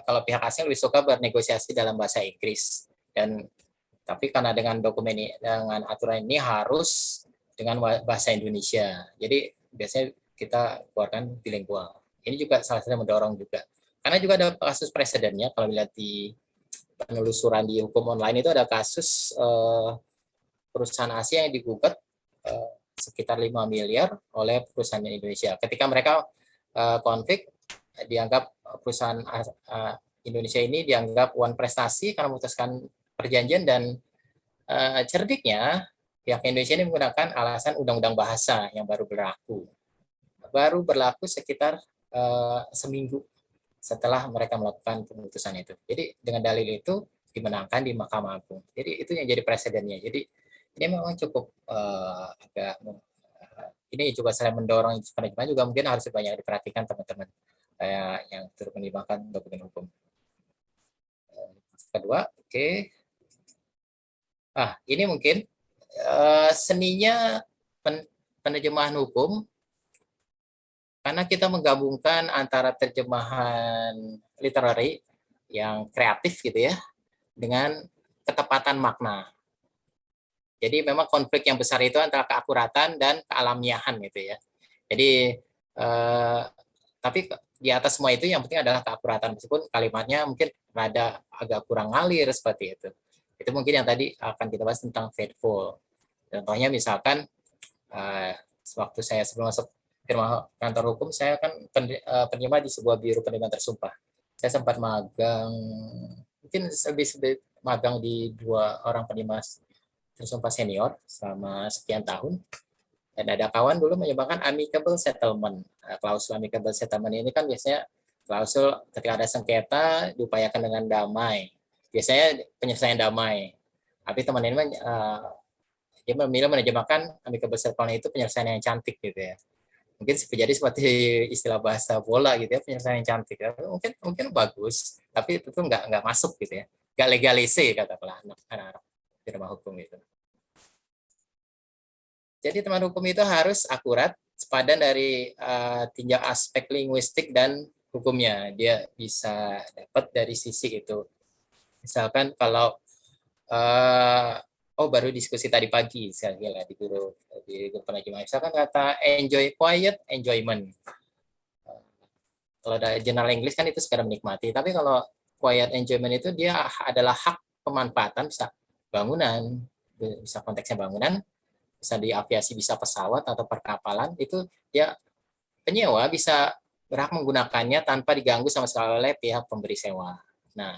kalau pihak asing lebih suka bernegosiasi dalam bahasa Inggris, tapi karena dengan dokumen ini, dengan aturan ini harus dengan bahasa Indonesia. Jadi biasanya kita keluarkan bilingual. Ini juga salah satu mendorong juga. Karena juga ada kasus presidennya, kalau lihat di penelusuran di hukum online itu ada kasus perusahaan Asia yang digugat sekitar 5 miliar oleh perusahaan Indonesia. Ketika mereka konflik, dianggap perusahaan Indonesia ini dianggap wan prestasi karena memutuskan perjanjian, dan cerdiknya pihak Indonesia ini menggunakan alasan undang-undang bahasa yang baru berlaku sekitar seminggu setelah mereka melakukan pemutusan itu. Jadi dengan dalil itu dimenangkan di Mahkamah Agung. Jadi itu yang jadi presidennya. Jadi ini memang cukup agak ini juga saya mendorong penerjemahan juga mungkin harus banyak diperhatikan teman-teman yang turut menerjemahkan dokumen hukum. Kedua, oke. Ini mungkin seninya penerjemahan hukum, karena kita menggabungkan antara terjemahan literary yang kreatif gitu ya, dengan ketepatan makna. Jadi memang konflik yang besar itu antara keakuratan dan kealamiahan gitu ya. Jadi tapi di atas semua itu yang penting adalah keakuratan, meskipun kalimatnya mungkin rada agak kurang ngalir seperti itu. Itu mungkin yang tadi akan kita bahas tentang faithful. Contohnya misalkan waktu saya sebelum masuk firma kantor hukum, saya kan penerjemah di sebuah biro penerjemahan tersumpah. Saya sempat magang, mungkin lebih magang di 2 orang penerjemah tersumpah senior selama sekian tahun. Dan ada kawan dulu menyebabkan amicable settlement. Klausul amicable settlement ini kan biasanya klausul ketika ada sengketa diupayakan dengan damai. Biasanya penyelesaian damai. Tapi teman ini dia memilih menerjemahkan amicable settlement itu penyelesaian yang cantik gitu ya. Mungkin jadi seperti istilah bahasa bola gitu ya, penyelesaian yang cantik. Mungkin bagus, tapi itu nggak masuk gitu ya. Nggak legalise katakanlah anak-anak firma hukum itu. Jadi teman hukum itu harus akurat, sepadan dari tinjau aspek linguistik dan hukumnya. Dia bisa dapat dari sisi itu. Misalkan kalau baru diskusi tadi pagi saya kira di grup penerjemah. Misalkan kata enjoy quiet, enjoyment. Kalau ada general English kan itu sekedar menikmati. Tapi kalau quiet enjoyment itu dia adalah hak pemanfaatan, bisa bangunan, bisa konteksnya bangunan, bisa di aviasi, bisa pesawat atau perkapalan, itu dia penyewa bisa berhak menggunakannya tanpa diganggu sama sekali oleh pihak pemberi sewa. Nah,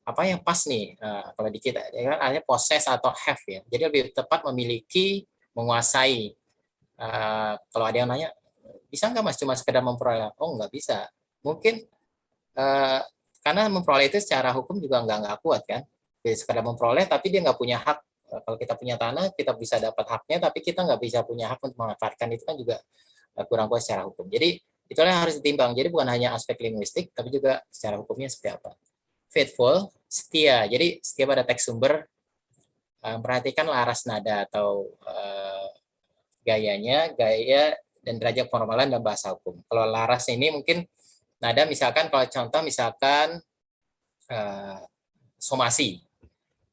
apa yang pas nih kalau di kita ya kan ada possess atau have ya. Jadi lebih tepat memiliki, menguasai. Kalau ada yang nanya, bisa nggak Mas cuma sekedar memperoleh? Oh, nggak bisa. Mungkin karena memperoleh itu secara hukum juga nggak kuat kan. Jadi sekedar memperoleh tapi dia nggak punya hak. Kalau kita punya tanah, kita bisa dapat haknya, tapi kita nggak bisa punya hak untuk memanfaatkan itu kan juga kurang kuat secara hukum. Jadi itulah yang harus ditimbang. Jadi bukan hanya aspek linguistik, tapi juga secara hukumnya seperti apa. Faithful, setia. Jadi setia pada teks sumber, perhatikan laras nada atau gaya dan derajat formalan dalam bahasa hukum. Kalau laras ini mungkin nada misalkan, kalau contoh misalkan somasi.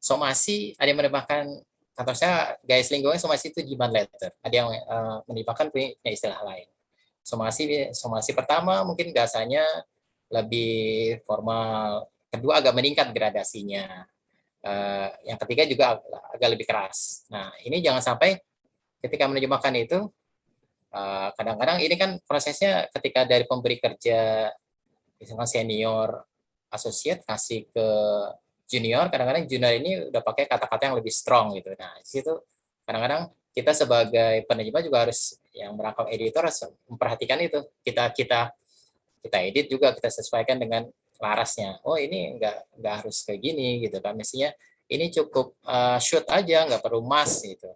Somasi ada yang menerjemahkan, kantor saya gaya lingkungan somasi itu demand letter. Ada yang menerjemahkan punya istilah lain. Somasi pertama mungkin bahasanya lebih formal, kedua agak meningkat gradasinya, yang ketiga juga agak lebih keras. Nah, ini jangan sampai ketika menerjemahkan itu, kadang-kadang ini kan prosesnya ketika dari pemberi kerja, misalkan senior, associate kasih ke junior, kadang-kadang junior ini udah pakai kata-kata yang lebih strong gitu. Nah, di situ kadang-kadang kita sebagai penerjemah juga harus, yang merangkap editor harus memperhatikan itu. Kita edit juga, kita sesuaikan dengan larasnya. Oh, ini nggak harus kayak gini gitu kan. Mestinya ini cukup shoot aja, nggak perlu mas gitu.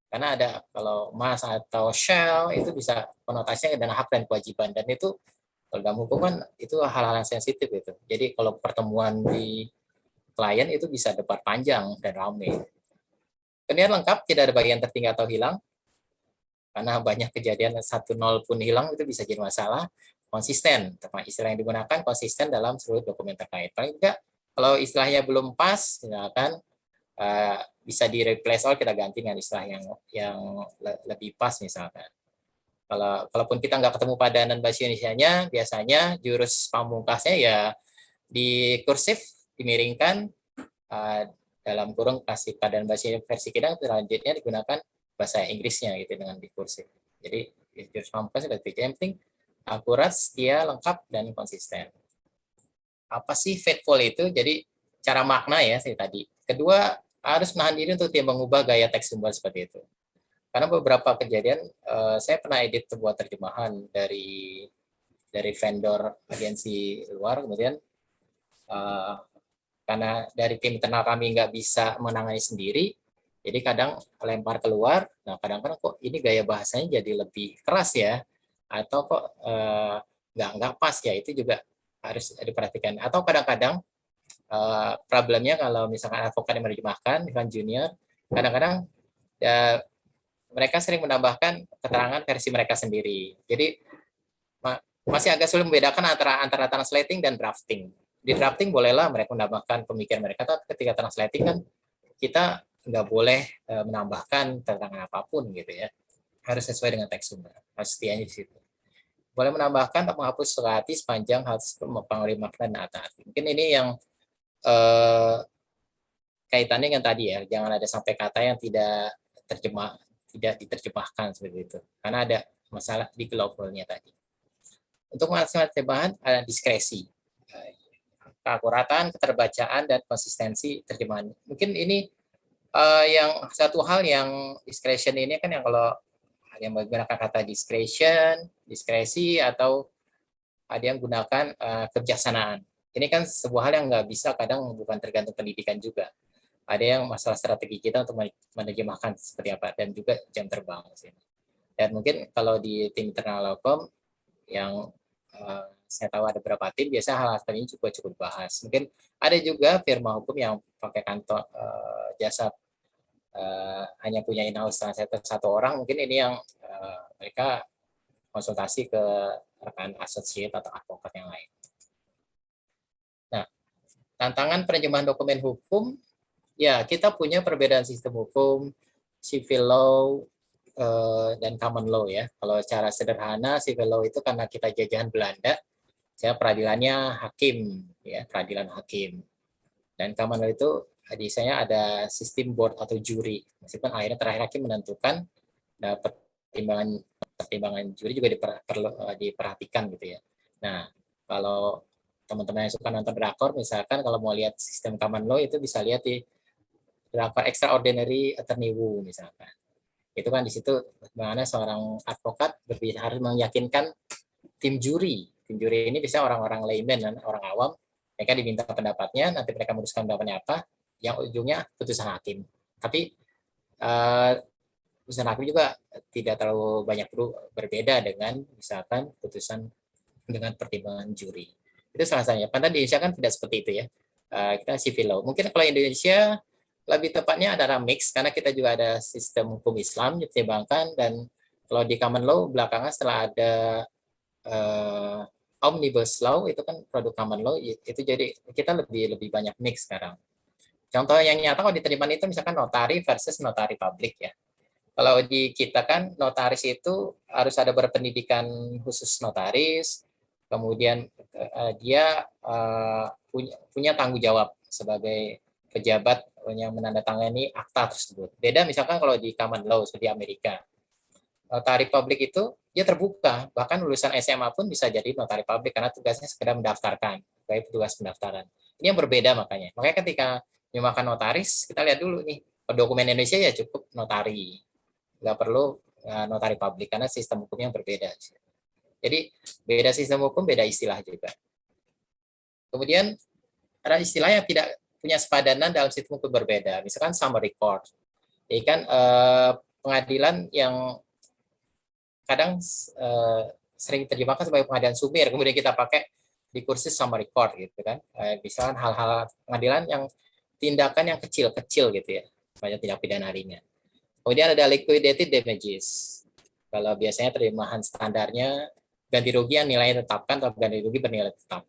Karena ada kalau mas atau shall itu bisa konotasinya dengan hak dan kewajiban, dan itu kalau dalam hukum kan itu hal-hal yang sensitif itu. Jadi kalau pertemuan di klien itu bisa debat panjang dan ramai. Kemudian lengkap, tidak ada bagian tertinggal atau hilang, karena banyak kejadian 1-0 pun hilang itu bisa jadi masalah. Konsisten, tepat istilah yang digunakan konsisten dalam seluruh dokumen terkait. Paling tidak kalau istilahnya belum pas, misalkan bisa di replace all, kita ganti dengan istilah yang lebih pas misalkan. Kalaupun kita nggak ketemu padanan bahasa Indonesianya, biasanya jurus pamungkasnya ya di kursif, dimiringkan, dalam kurung kasih padanan bahasa versi kita, selanjutnya digunakan bahasa Inggrisnya gitu dengan di kursif. Jadi jurus pamungkas sudah yang penting akurat, setia, lengkap, dan konsisten. Apa sih faithful itu? Jadi cara makna ya saya tadi. Kedua, harus menahan diri untuk tidak mengubah gaya teks sumber seperti itu. Karena beberapa kejadian, saya pernah edit sebuah terjemahan dari vendor agensi luar, kemudian karena dari tim internal kami nggak bisa menangani sendiri, jadi kadang lempar keluar. Nah, kadang-kadang kok ini gaya bahasanya jadi lebih keras ya, atau kok nggak pas ya, itu juga harus diperhatikan. Atau kadang-kadang problemnya kalau misalkan advokat yang menerjemahkan, misalkan junior, kadang-kadang mereka sering menambahkan keterangan versi mereka sendiri. Jadi masih agak sulit membedakan antara translating dan drafting. Di drafting bolehlah mereka menambahkan pemikiran mereka, tapi ketika translating kan kita nggak boleh menambahkan keterangan apapun gitu ya. Harus sesuai dengan teks sumber. Harus setianya di situ. Boleh menambahkan atau menghapus sekali sepanjang hal mempengaruhi makna dan arti. Mungkin ini yang kaitannya dengan tadi ya, jangan ada sampai kata yang tidak diterjemahkan seperti itu, karena ada masalah di globalnya tadi. Untuk maksimal terjemahan ada diskresi, keakuratan, keterbacaan, dan konsistensi terjemahan. Mungkin ini yang satu hal yang discretion ini kan, yang kalau yang menggunakan kata discretion, diskresi, atau ada yang gunakan kebijaksanaan. Ini kan sebuah hal yang nggak bisa, kadang bukan tergantung pendidikan juga. Ada yang masalah strategi kita untuk menerjemahkan seperti apa, dan juga jam terbang. Dan mungkin kalau di tim internal Locom yang saya tahu ada beberapa tim, biasa hal-hal ini cukup bahas. Mungkin ada juga firma hukum yang pakai kantor jasa hanya punya in-house translator satu orang, mungkin ini yang mereka konsultasi ke rekan associate atau advokat yang lain. Nah, tantangan penerjemahan dokumen hukum, ya kita punya perbedaan sistem hukum, civil law, dan common law ya. Kalau secara sederhana, civil law itu karena kita jajahan Belanda, saya peradilannya hakim, ya peradilan hakim. Dan common law itu di saya ada sistem board atau juri, meskipun akhirnya terakhir hakim menentukan dapat pertimbangan pertimbangan juri juga perlu diperhatikan gitu ya. Nah, kalau teman-teman yang suka nonton drakor, misalkan kalau mau lihat sistem common law itu bisa lihat di drakor Extraordinary Attorney Woo misalkan. Itu kan di situ bagaimana seorang advokat harus meyakinkan tim juri. Tim juri ini bisa orang-orang layman dan orang awam. Mereka diminta pendapatnya, nanti mereka memutuskan pendapatnya apa, yang ujungnya putusan hakim. Tapi putusan hakim juga tidak terlalu banyak berbeda dengan misalkan putusan dengan pertimbangan juri. Itu salah satunya. Padahal di Indonesia kan tidak seperti itu ya. Kita civil law. Mungkin kalau Indonesia lebih tepatnya adalah mix karena kita juga ada sistem hukum Islam dipertimbangkan, dan kalau di common law belakangan setelah ada omnibus law itu kan produk common law itu, jadi kita lebih banyak mix sekarang. Contoh yang nyata kalau diterima itu misalkan notari versus notari publik ya. Kalau di kita kan notaris itu harus ada berpendidikan khusus notaris, kemudian dia punya tanggung jawab sebagai pejabat yang menandatangani akta tersebut. Beda misalkan kalau di common law seperti Amerika. Notari publik itu dia terbuka, bahkan lulusan SMA pun bisa jadi notari publik karena tugasnya sekedar mendaftarkan, sebagai petugas pendaftaran. Ini yang berbeda makanya. Makanya ketika menyewakan notaris, kita lihat dulu nih, dokumen Indonesia ya cukup notari, nggak perlu notari publik karena sistem hukumnya berbeda. Jadi beda sistem hukum, beda istilah juga. Kemudian ada istilah yang tidak punya sepadanan dalam sistem hukum berbeda. Misalkan summary court. Jadi kan pengadilan yang kadang sering terjemahkan sebagai pengadilan sumir, kemudian kita pakai di kursus summary court gitu kan. Misalkan hal-hal pengadilan yang tindakan yang kecil-kecil gitu ya, banyak tindak pidana ringan. Kemudian ada liquidated damages. Kalau biasanya terjemahan standarnya ganti rugi yang nilainya tetapkan atau ganti rugi bernilai tetap.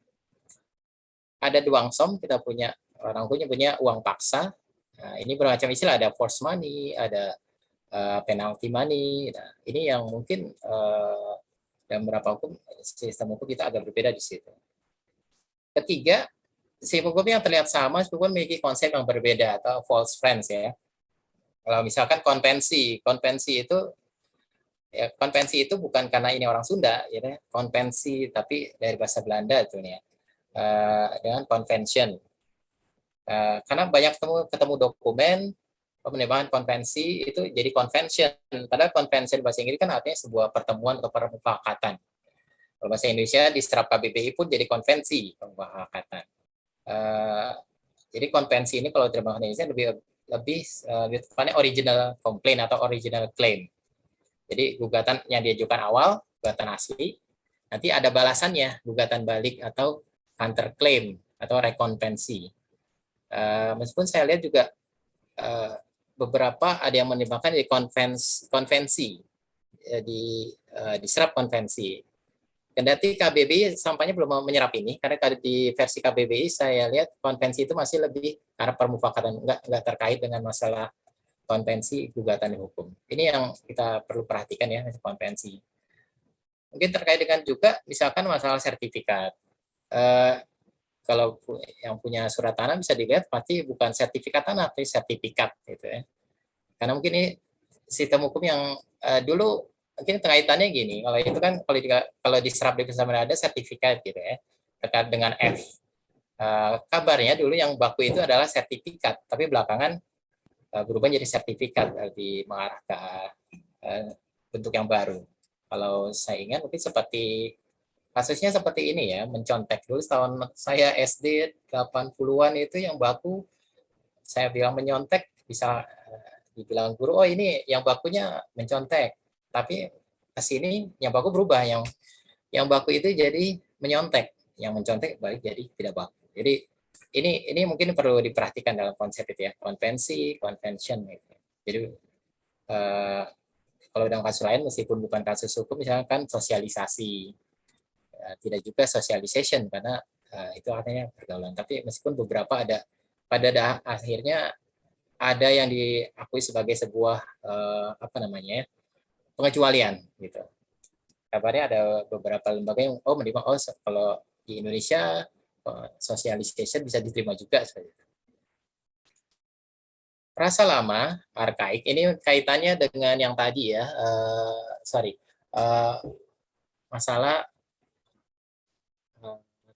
Ada duangsom, kita punya orang punya uang paksa. Nah, ini bermacam istilah, ada force money, ada penalty money. Nah, ini yang mungkin dalam beberapa hukum, sistem hukum kita agak berbeda di situ. Ketiga, sistem hukum yang terlihat sama, meskipun memiliki konsep yang berbeda atau false friends ya. Kalau misalkan konvensi itu ya, konvensi itu bukan karena ini orang Sunda, ya, konvensi tapi dari bahasa Belanda itu nih ya, dengan convention. Karena banyak ketemu dokumen penerjemahan konvensi itu jadi convention. Padahal convention bahasa Inggris kan artinya sebuah pertemuan atau permufakatan. Kalau bahasa Indonesia diserap KBBI pun jadi konvensi permufakatan. Jadi konvensi ini kalau terjemahan Indonesia lebih tepatnya original complaint atau original claim. Jadi gugatan yang diajukan awal, gugatan asli, nanti ada balasannya, gugatan balik atau counterclaim atau rekonvensi. Meskipun saya lihat juga beberapa ada yang menimbangkan di konvensi, diserap konvensi. Kendati KBBI sampainya belum menyerap ini, karena di versi KBBI saya lihat konvensi itu masih lebih karena permufakatan, enggak terkait dengan masalah konvensi gugatan hukum. Ini yang kita perlu perhatikan ya, konvensi. Mungkin terkait dengan juga misalkan masalah sertifikat. Kalau yang punya surat tanah bisa dilihat pasti bukan sertifikat tanah, tapi sertifikat gitu ya. Karena mungkin ini sistem hukum yang dulu mungkin kaitannya gini, kalau itu kan kalau diserap di bersama ada sertifikat gitu ya, terkait dengan F. Kabarnya dulu yang baku itu adalah sertifikat, tapi belakangan berubah jadi sertifikat, di mengarah ke bentuk yang baru. Kalau saya ingat mungkin seperti kasusnya seperti ini ya, mencontek. Dulu tahun saya SD 80-an itu yang baku, saya bilang menyontek, bisa dibilang guru, oh ini yang bakunya mencontek. Tapi ke sini yang baku berubah, yang baku itu jadi menyontek, yang mencontek balik jadi tidak baku. Jadi ini mungkin perlu diperhatikan dalam konsep itu ya, konvensi, convention gitu. Jadi kalau dalam kasus lain meskipun bukan kasus hukum, misalkan sosialisasi, tidak juga socialization karena itu artinya pergaulan. Tapi meskipun beberapa ada pada akhirnya ada yang diakui sebagai sebuah pengecualian gitu. Kabarnya ada beberapa lembaga yang menerima kalau di Indonesia socialization bisa diterima juga seperti itu. Rasa lama, arkaik, ini kaitannya dengan yang tadi ya, masalah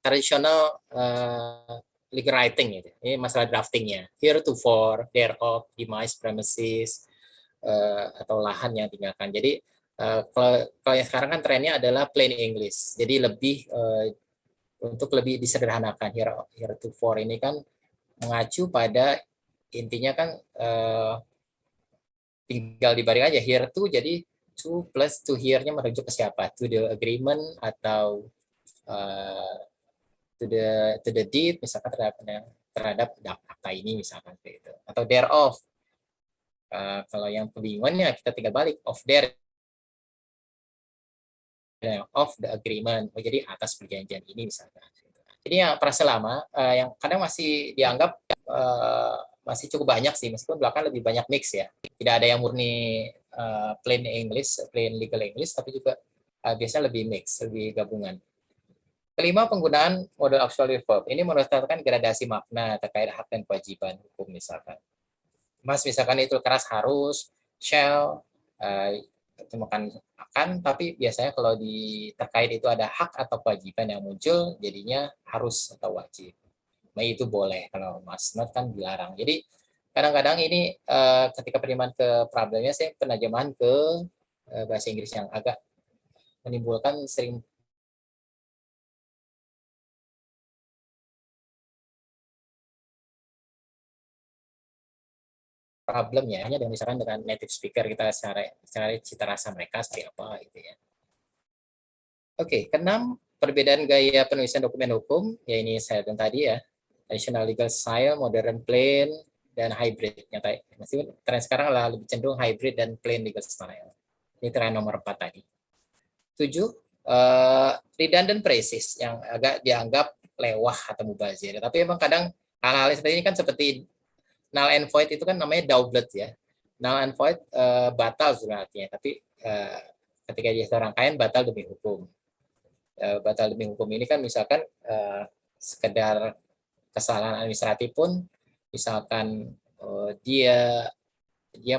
tradisional legal writing gitu. Ini masalah draftingnya. Heretofore, thereof, demise, premises, atau lahan yang tinggalkan. Jadi kalau yang sekarang kan trennya adalah plain English. Jadi lebih untuk lebih disederhanakan. Heretofore ini kan mengacu pada intinya kan tinggal dibaring aja here to, jadi to plus to here-nya merujuk ke siapa? To the agreement atau to the deed misalkan terhadap akta ini misalkan itu, atau thereof. Kalau yang kebingungannya kita tinggal balik of there, of the agreement. Jadi atas perjanjian ini misalkan. Jadi yang perasa lama yang kadang masih dianggap masih cukup banyak sih, meskipun belakang lebih banyak mix ya. Tidak ada yang murni plain English, plain legal English, tapi juga biasanya lebih mix, lebih gabungan. Kelima, penggunaan model auxiliary verb. Ini menetapkan gradasi makna terkait hak dan kewajiban hukum misalkan. Misalkan itu keras harus, shall, temukan akan, tapi biasanya kalau terkait itu ada hak atau kewajiban yang muncul, jadinya harus atau wajib. May itu boleh, kalau must not kan dilarang. Jadi kadang-kadang ini ketika penerimaan ke problemnya, saya penerjemahan ke bahasa Inggris yang agak menimbulkan sering problemnya hanya dengan misalkan dengan native speaker kita secara cita rasa mereka seperti apa gitu ya. Oke, keenam, perbedaan gaya penulisan dokumen hukum, ya ini saya bilang tadi ya, traditional legal style, modern plain, dan hybrid. Meskipun tren sekarang lah lebih cenderung hybrid dan plain legal style. Ini tren nomor 4 tadi. 7, redundant phrases yang agak dianggap lewah atau mubazir. Tapi memang kadang hal-hal seperti ini kan seperti null and void itu kan namanya doublet ya. Null and void batal sebenarnya, tapi ketika dia rangkaian batal demi hukum. Batal demi hukum ini kan misalkan sekedar kesalahan administratif pun, misalkan dia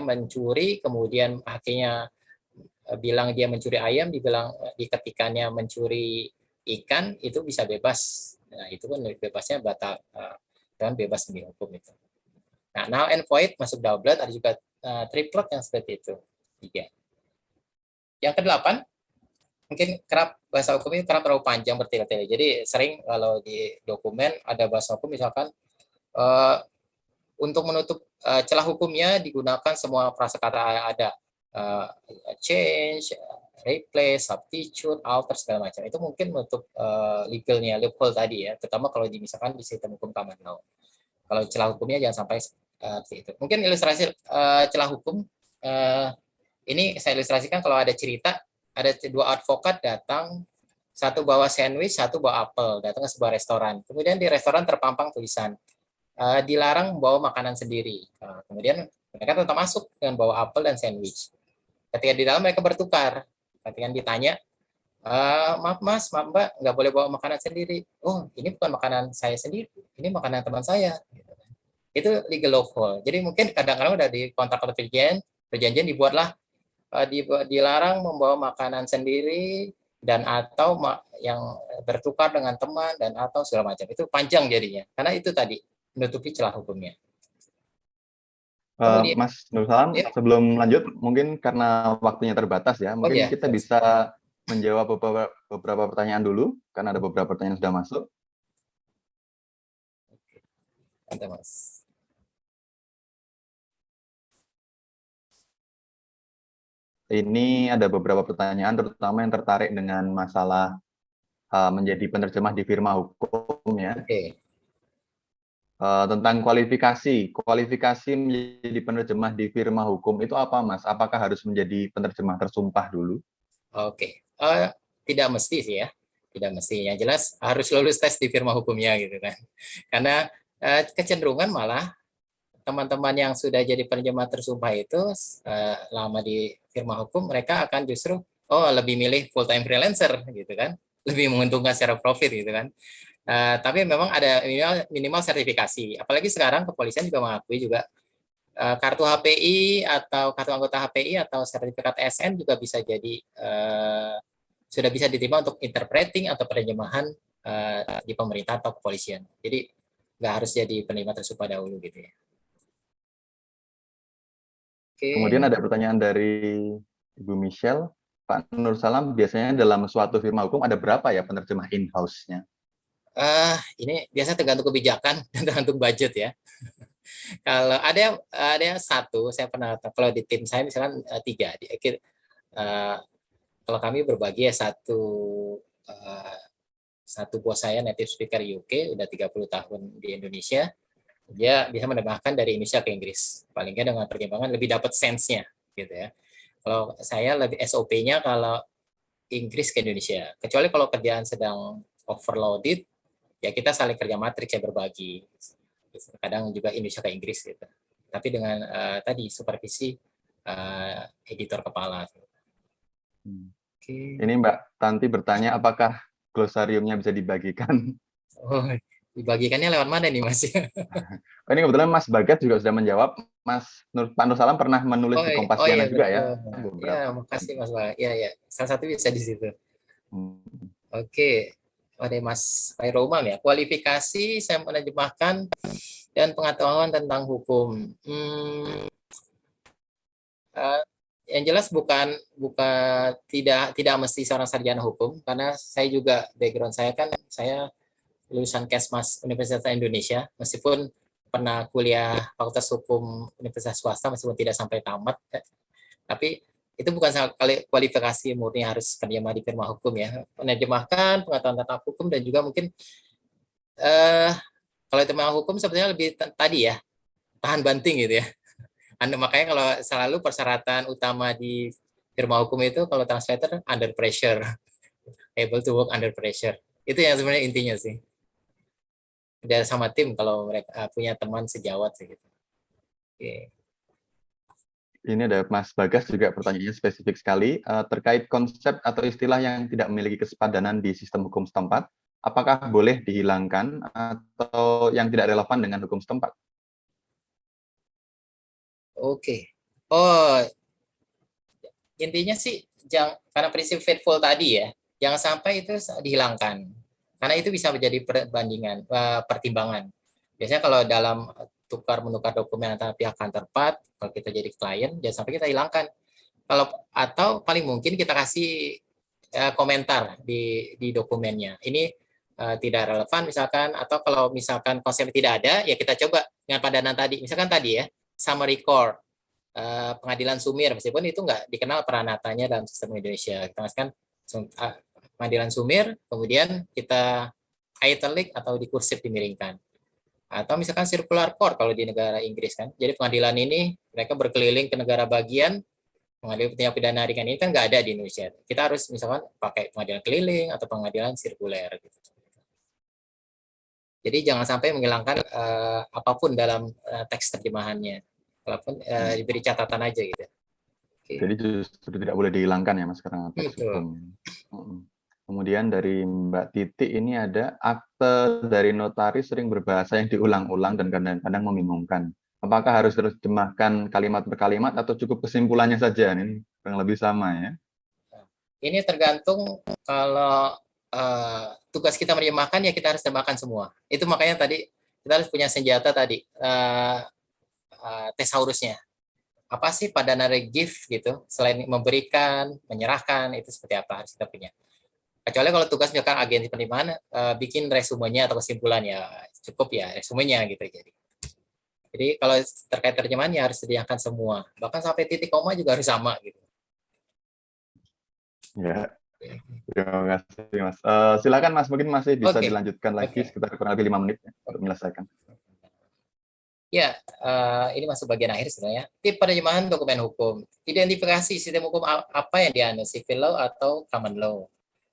mencuri, kemudian akhirnya bilang dia mencuri ayam, dibilang diketikannya mencuri ikan, itu bisa bebas. Nah, itu kan bebasnya batal dan bebas demi hukum itu. Nah, null and void masuk doublet, ada juga triplet yang seperti itu. 3. Yang ke-8, mungkin kerap bahasa hukum ini kerap terlalu panjang bertele-tele. Jadi sering kalau di dokumen ada bahasa hukum misalkan untuk menutup celah hukumnya digunakan semua prasakata ada, change, replace, substitute, alter segala macam. Itu mungkin menutup legalnya, loophole tadi ya, terutama kalau misalkan di sistem hukum common law. Kalau celah hukumnya jangan sampai seperti itu. Mungkin ilustrasi celah hukum ini saya ilustrasikan kalau ada cerita, ada 2 advokat datang, satu bawa sandwich, satu bawa apel, datang ke sebuah restoran. Kemudian di restoran terpampang tulisan dilarang membawa makanan sendiri. Kemudian mereka tetap masuk dengan bawa apel dan sandwich. Ketika di dalam mereka bertukar. Ketika ditanya, maaf mas, maaf mbak, nggak boleh bawa makanan sendiri. Oh, ini bukan makanan saya sendiri, ini makanan teman saya. Itu legal lawful. Jadi mungkin kadang-kadang udah di kontrak perjanjian dibuatlah dilarang membawa makanan sendiri dan atau yang bertukar dengan teman dan atau segala macam. Itu panjang jadinya. Karena itu tadi menutupi celah hukumnya. Kemudian, Mas Nur Salam, ya, sebelum lanjut, mungkin karena waktunya terbatas ya, mungkin kita bisa menjawab beberapa pertanyaan dulu, karena ada beberapa pertanyaan yang sudah masuk. Oke, Mas. Ini ada beberapa pertanyaan, terutama yang tertarik dengan masalah menjadi penerjemah di firma hukum ya. Oke. Tentang kualifikasi menjadi penerjemah di firma hukum itu apa, Mas? Apakah harus menjadi penerjemah tersumpah dulu? Oke. Tidak mesti sih ya, tidak mesti. Yang jelas harus lulus tes di firma hukumnya gitu kan. Karena kecenderungan malah teman-teman yang sudah jadi penerjemah tersumpah itu lama di firma hukum, mereka akan justru lebih milih full time freelancer gitu kan, lebih menguntungkan secara profit gitu kan. Tapi memang ada minimal sertifikasi. Apalagi sekarang kepolisian juga mengakui juga kartu HPI atau kartu anggota HPI atau sertifikat SN juga bisa jadi sudah bisa diterima untuk interpreting atau penerjemahan di pemerintah atau kepolisian. Jadi nggak harus jadi penerima tersupa dahulu gitu ya. Kemudian Oke. ada pertanyaan dari Ibu Michelle, Pak Nur Salam, biasanya dalam suatu firma hukum ada berapa ya penerjemah in-house-nya? Ini biasanya tergantung kebijakan dan tergantung budget ya. Kalau ada satu, saya pernah kalau di tim saya misalkan tiga. Kalau kami berbagi ya satu bos saya native speaker UK udah 30 tahun di Indonesia, dia bisa menerjemahkan dari Indonesia ke Inggris. Paling nggak dengan pertimbangan lebih dapat sense-nya gitu ya. Kalau saya lebih SOP-nya kalau Inggris ke Indonesia. Kecuali kalau kerjaan sedang overloaded, ya kita saling kerja matriks ya berbagi. Kadang juga Indonesia ke Inggris gitu. Tapi dengan tadi supervisi editor kepala. Oke. Ini Mbak Tanti bertanya, apakah glosariumnya bisa dibagikan? Oh, dibagikannya lewat mana nih Mas? Oh, ini kebetulan Mas Bagat juga sudah menjawab. Pak Nur Salam pernah menulis Oh, di oh iya Kompasiana juga ya, betul. Ya, beberapa. makasih Mas Pak. Ya, ya. Salah satu bisa di situ. Hmm. Oke. Ada Mas Pairomam ya. Kualifikasi saya menerjemahkan dan pengetahuan tentang hukum. Uh, yang jelas bukan bukan tidak mesti seorang sarjana hukum karena saya juga background saya kan saya lulusan Kesmas Universitas Indonesia meskipun pernah kuliah Fakultas Hukum Universitas swasta meskipun tidak sampai tamat tapi itu bukan kualifikasi murni harus penerjemah di firma hukum ya menerjemahkan pengetahuan tentang hukum dan juga mungkin eh kalau terjemah hukum sebenarnya lebih tadi ya tahan banting gitu ya. Makanya kalau selalu persyaratan utama di firma hukum itu kalau translator under pressure, able to work under pressure. Itu yang sebenarnya intinya sih. Udah sama tim kalau mereka punya teman sejawat sih gitu. Oke. Ini ada Mas Bagas juga pertanyaannya spesifik sekali terkait konsep atau istilah yang tidak memiliki kesepadanan di sistem hukum setempat, apakah boleh dihilangkan atau yang tidak relevan dengan hukum setempat? Oke. Oh, intinya sih karena prinsip faithful tadi ya, jangan sampai itu dihilangkan. Karena itu bisa menjadi perbandingan pertimbangan. Biasanya kalau dalam tukar menukar dokumen antara pihak counterpart, kalau kita jadi klien, jangan sampai kita hilangkan. Kalau atau paling mungkin kita kasih komentar di dokumennya. Ini tidak relevan misalkan atau kalau misalkan konsep tidak ada ya kita coba dengan padanan tadi. Misalkan tadi ya summary court pengadilan sumir meskipun itu nggak dikenal peranatanya dalam sistem Indonesia. Kita masukkan pengadilan sumir kemudian kita italic atau di kursif dimiringkan. Atau misalkan circular court kalau di negara Inggris kan. Jadi pengadilan ini mereka berkeliling ke negara bagian pengadilan tindak pidana ringan ini kan nggak ada di Indonesia. Kita harus misalkan pakai pengadilan keliling atau pengadilan sirkuler. Gitu. Jadi jangan sampai menghilangkan apapun dalam teks terjemahannya. Walaupun diberi catatan aja gitu. Oke. Jadi justru tidak boleh dihilangkan ya Mas karena teks Betul. hukum. Kemudian dari Mbak Titi ini ada akte dari notaris sering berbahasa yang diulang-ulang dan kadang-kadang membingungkan. Apakah harus terjemahkan kalimat per kalimat atau cukup kesimpulannya saja? Ini kurang lebih sama ya. Ini tergantung kalau tugas kita menerjemahkan ya kita harus terjemahkan semua. Itu makanya tadi kita harus punya senjata tadi thesaurusnya. Apa sih padana gift gitu? Selain memberikan, menyerahkan itu seperti apa harus kita punya. Kecuali kalau tugas misalkan agensi penerimaan bikin resumenya atau kesimpulan ya cukup ya resumenya gitu jadi kalau terkait terjemahan ya harus sediakan semua bahkan sampai titik koma juga harus sama gitu. Ya, terima kasih Mas. Silakan Mas, mungkin masih bisa dilanjutkan lagi sekitar kurang lebih 5 menit ya, untuk menyelesaikan. Ya, ini masuk bagian akhir sebenarnya. Tip penerjemahan dokumen hukum. Identifikasi sistem hukum apa yang dianut, civil law atau common law.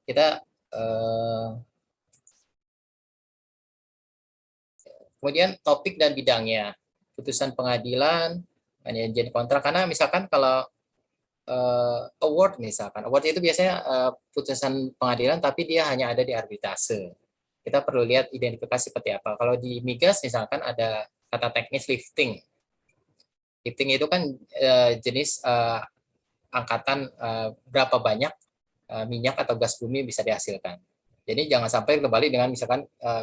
Kita kemudian topik dan bidangnya, putusan pengadilan, manajemen kontrak. Karena misalkan kalau award misalkan, award itu biasanya putusan pengadilan tapi dia hanya ada di arbitrase. Kita perlu lihat identifikasi seperti apa. Kalau di migas misalkan ada kata teknis lifting. Lifting itu kan jenis angkatan berapa banyak minyak atau gas bumi bisa dihasilkan. Jadi jangan sampai kembali dengan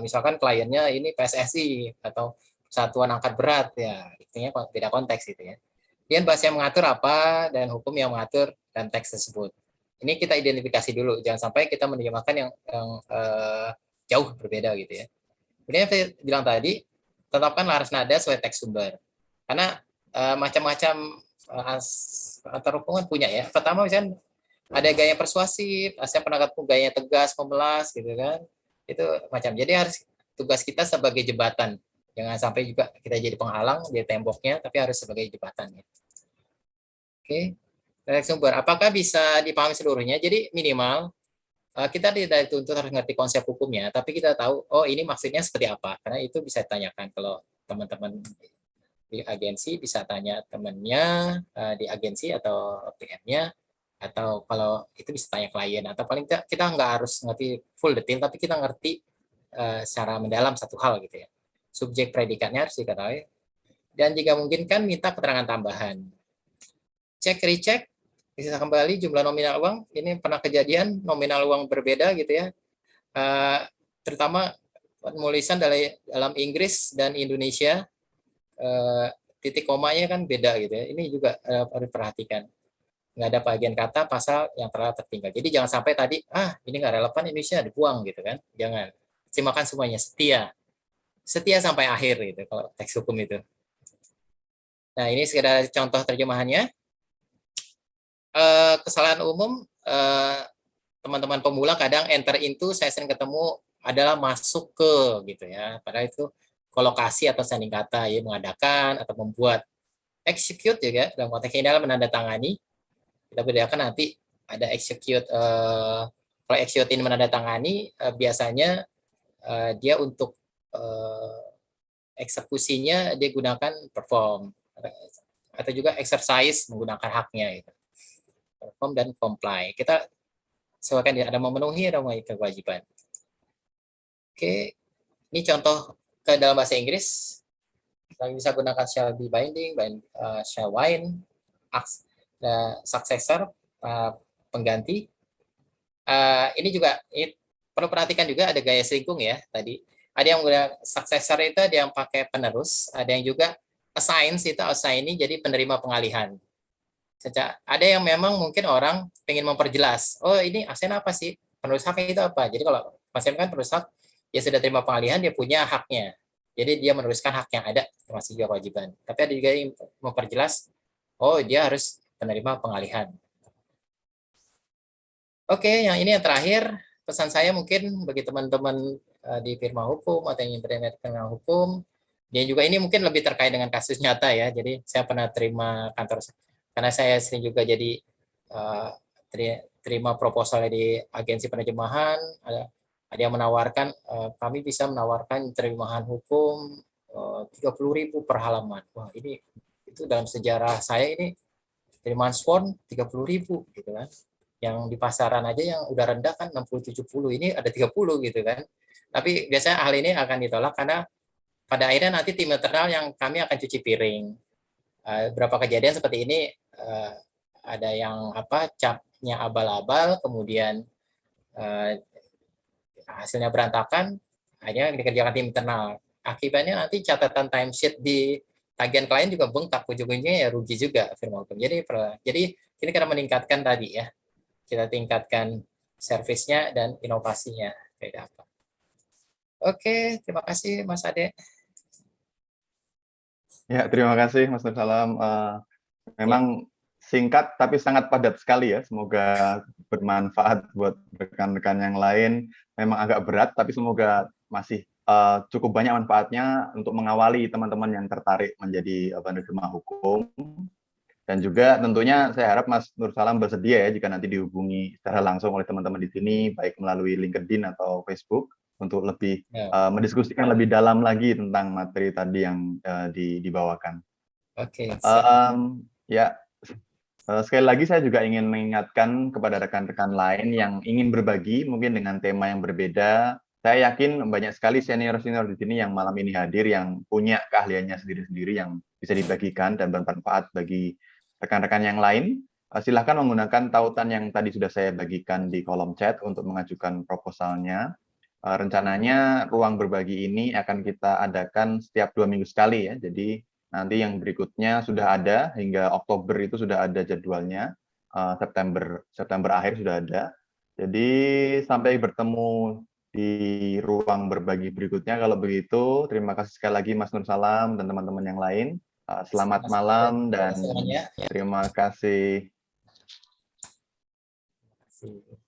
misalkan kliennya ini PSSI atau Satuan Angkat Berat, ya liftingnya beda konteks gitu ya. Kemudian bahasa yang mengatur apa dan hukum yang mengatur dan teks tersebut. Ini kita identifikasi dulu, jangan sampai kita menerjemahkan yang jauh berbeda gitu ya. Kemudian saya bilang tadi, tetapkan laras nada sesuai teks sumber. Karena macam-macam antar hukum kan punya ya. Pertama misalnya ada gaya persuasif, saya penangkap gaya tegas, memelas gitu kan. Itu macam. Jadi harus tugas kita sebagai jembatan. Jangan sampai juga kita jadi penghalang di temboknya, tapi harus sebagai jembatan. Oke. Teks sumber, apakah bisa dipahami seluruhnya? Jadi minimal kita tidak dituntut harus ngerti konsep hukumnya, tapi kita tahu, oh ini maksudnya seperti apa. Karena itu bisa ditanyakan kalau teman-teman di agensi bisa tanya temannya di agensi atau PM-nya, atau kalau itu bisa tanya klien, atau paling tidak kita nggak harus ngerti full detail, tapi kita ngerti secara mendalam satu hal gitu ya. Subjek predikatnya harus diketahui, dan jika memungkinkan minta keterangan tambahan. Cek recheck, bisa kembali jumlah nominal uang, ini pernah kejadian nominal uang berbeda gitu ya, terutama penulisan dalam Inggris dan Indonesia, titik komanya kan beda gitu ya, ini juga harus diperhatikan. Nggak ada bagian kata pasal yang telah tertinggal. Jadi jangan sampai tadi, ini nggak relevan, Indonesia dibuang gitu kan, jangan. Simakan semuanya, setia sampai akhir gitu kalau teks hukum itu. Nah ini sekedar contoh terjemahannya. Kesalahan umum teman-teman pemula kadang enter into, saya sering ketemu adalah masuk ke gitu ya, padahal itu kolokasi atau sanding kata ya, mengadakan atau membuat. Execute juga dalam konteks ini adalah menandatangani. Kita bedakan nanti ada execute, kalau execute ini menandatangani biasanya dia untuk eksekusinya dia gunakan perform, atau juga exercise menggunakan haknya gitu. Perform dan comply. Kita sesuaikan ada memenuhi, ada memenuhi kewajiban. Oke, ini contoh ke dalam bahasa Inggris. Kita bisa gunakan shall be binding, shall wind, successor, pengganti. Ini juga perlu perhatikan juga ada gaya selingkung ya tadi. Ada yang menggunakan successor itu ada yang pakai penerus, ada yang juga assigns itu assignee jadi penerima pengalihan. Ada yang memang mungkin orang pengen memperjelas, oh ini assign apa sih, penerus hak itu apa. Jadi kalau pasien kan penerus hak, dia sudah terima pengalihan, dia punya haknya. Jadi dia meneruskan hak yang ada, termasuk juga kewajiban. Tapi ada juga yang memperjelas, oh dia harus penerima pengalihan. Oke, yang ini yang terakhir, pesan saya mungkin bagi teman-teman di firma hukum atau yang internet tengah hukum, dia juga ini mungkin lebih terkait dengan kasus nyata ya. Jadi saya pernah terima kantor, karena saya sering juga jadi terima proposal di agensi penerjemahan, ada yang menawarkan, kami bisa menawarkan terjemahan hukum 30.000 per halaman. Wah ini itu dalam sejarah saya ini terjemahan sworn 30.000 gitu kan. Yang di pasaran aja yang udah rendah kan 60-70, ini ada 30 gitu kan. Tapi biasanya hal ini akan ditolak karena pada akhirnya nanti tim internal yang kami akan cuci piring. Berapa kejadian seperti ini, ada yang capnya abal-abal, kemudian hasilnya berantakan, akhirnya dikerjakan tim internal. Akibatnya nanti catatan timesheet di tagihan klien juga bengkak, ujung-ujungnya ya rugi juga firma hukum. Jadi ini karena meningkatkan tadi ya, kita tingkatkan servisnya dan inovasinya kayak apa. Oke, terima kasih Mas Ade. Ya, terima kasih Mas Nur Salam. Memang singkat tapi sangat padat sekali ya. Semoga bermanfaat buat rekan-rekan yang lain. Memang agak berat, tapi semoga masih cukup banyak manfaatnya untuk mengawali teman-teman yang tertarik menjadi penerjemah hukum. Dan juga tentunya saya harap Mas Nur Salam bersedia ya jika nanti dihubungi secara langsung oleh teman-teman di sini, baik melalui LinkedIn atau Facebook, untuk lebih mendiskusikan lebih dalam lagi tentang materi tadi yang dibawakan. Oke. Ya, sekali lagi saya juga ingin mengingatkan kepada rekan-rekan lain yang ingin berbagi mungkin dengan tema yang berbeda, Saya yakin banyak sekali senior-senior di sini yang malam ini hadir yang punya keahliannya sendiri-sendiri yang bisa dibagikan dan bermanfaat bagi rekan-rekan yang lain. Silahkan menggunakan tautan yang tadi sudah saya bagikan di kolom chat untuk mengajukan proposalnya. Rencananya ruang berbagi ini akan kita adakan setiap 2 minggu sekali ya. Jadi nanti yang berikutnya sudah ada hingga Oktober itu sudah ada jadwalnya. September akhir sudah ada. Jadi sampai bertemu di ruang berbagi berikutnya. Kalau begitu, terima kasih sekali lagi Mas Nur Salam dan teman-teman yang lain. Selamat malam dan semuanya. terima kasih. Ya.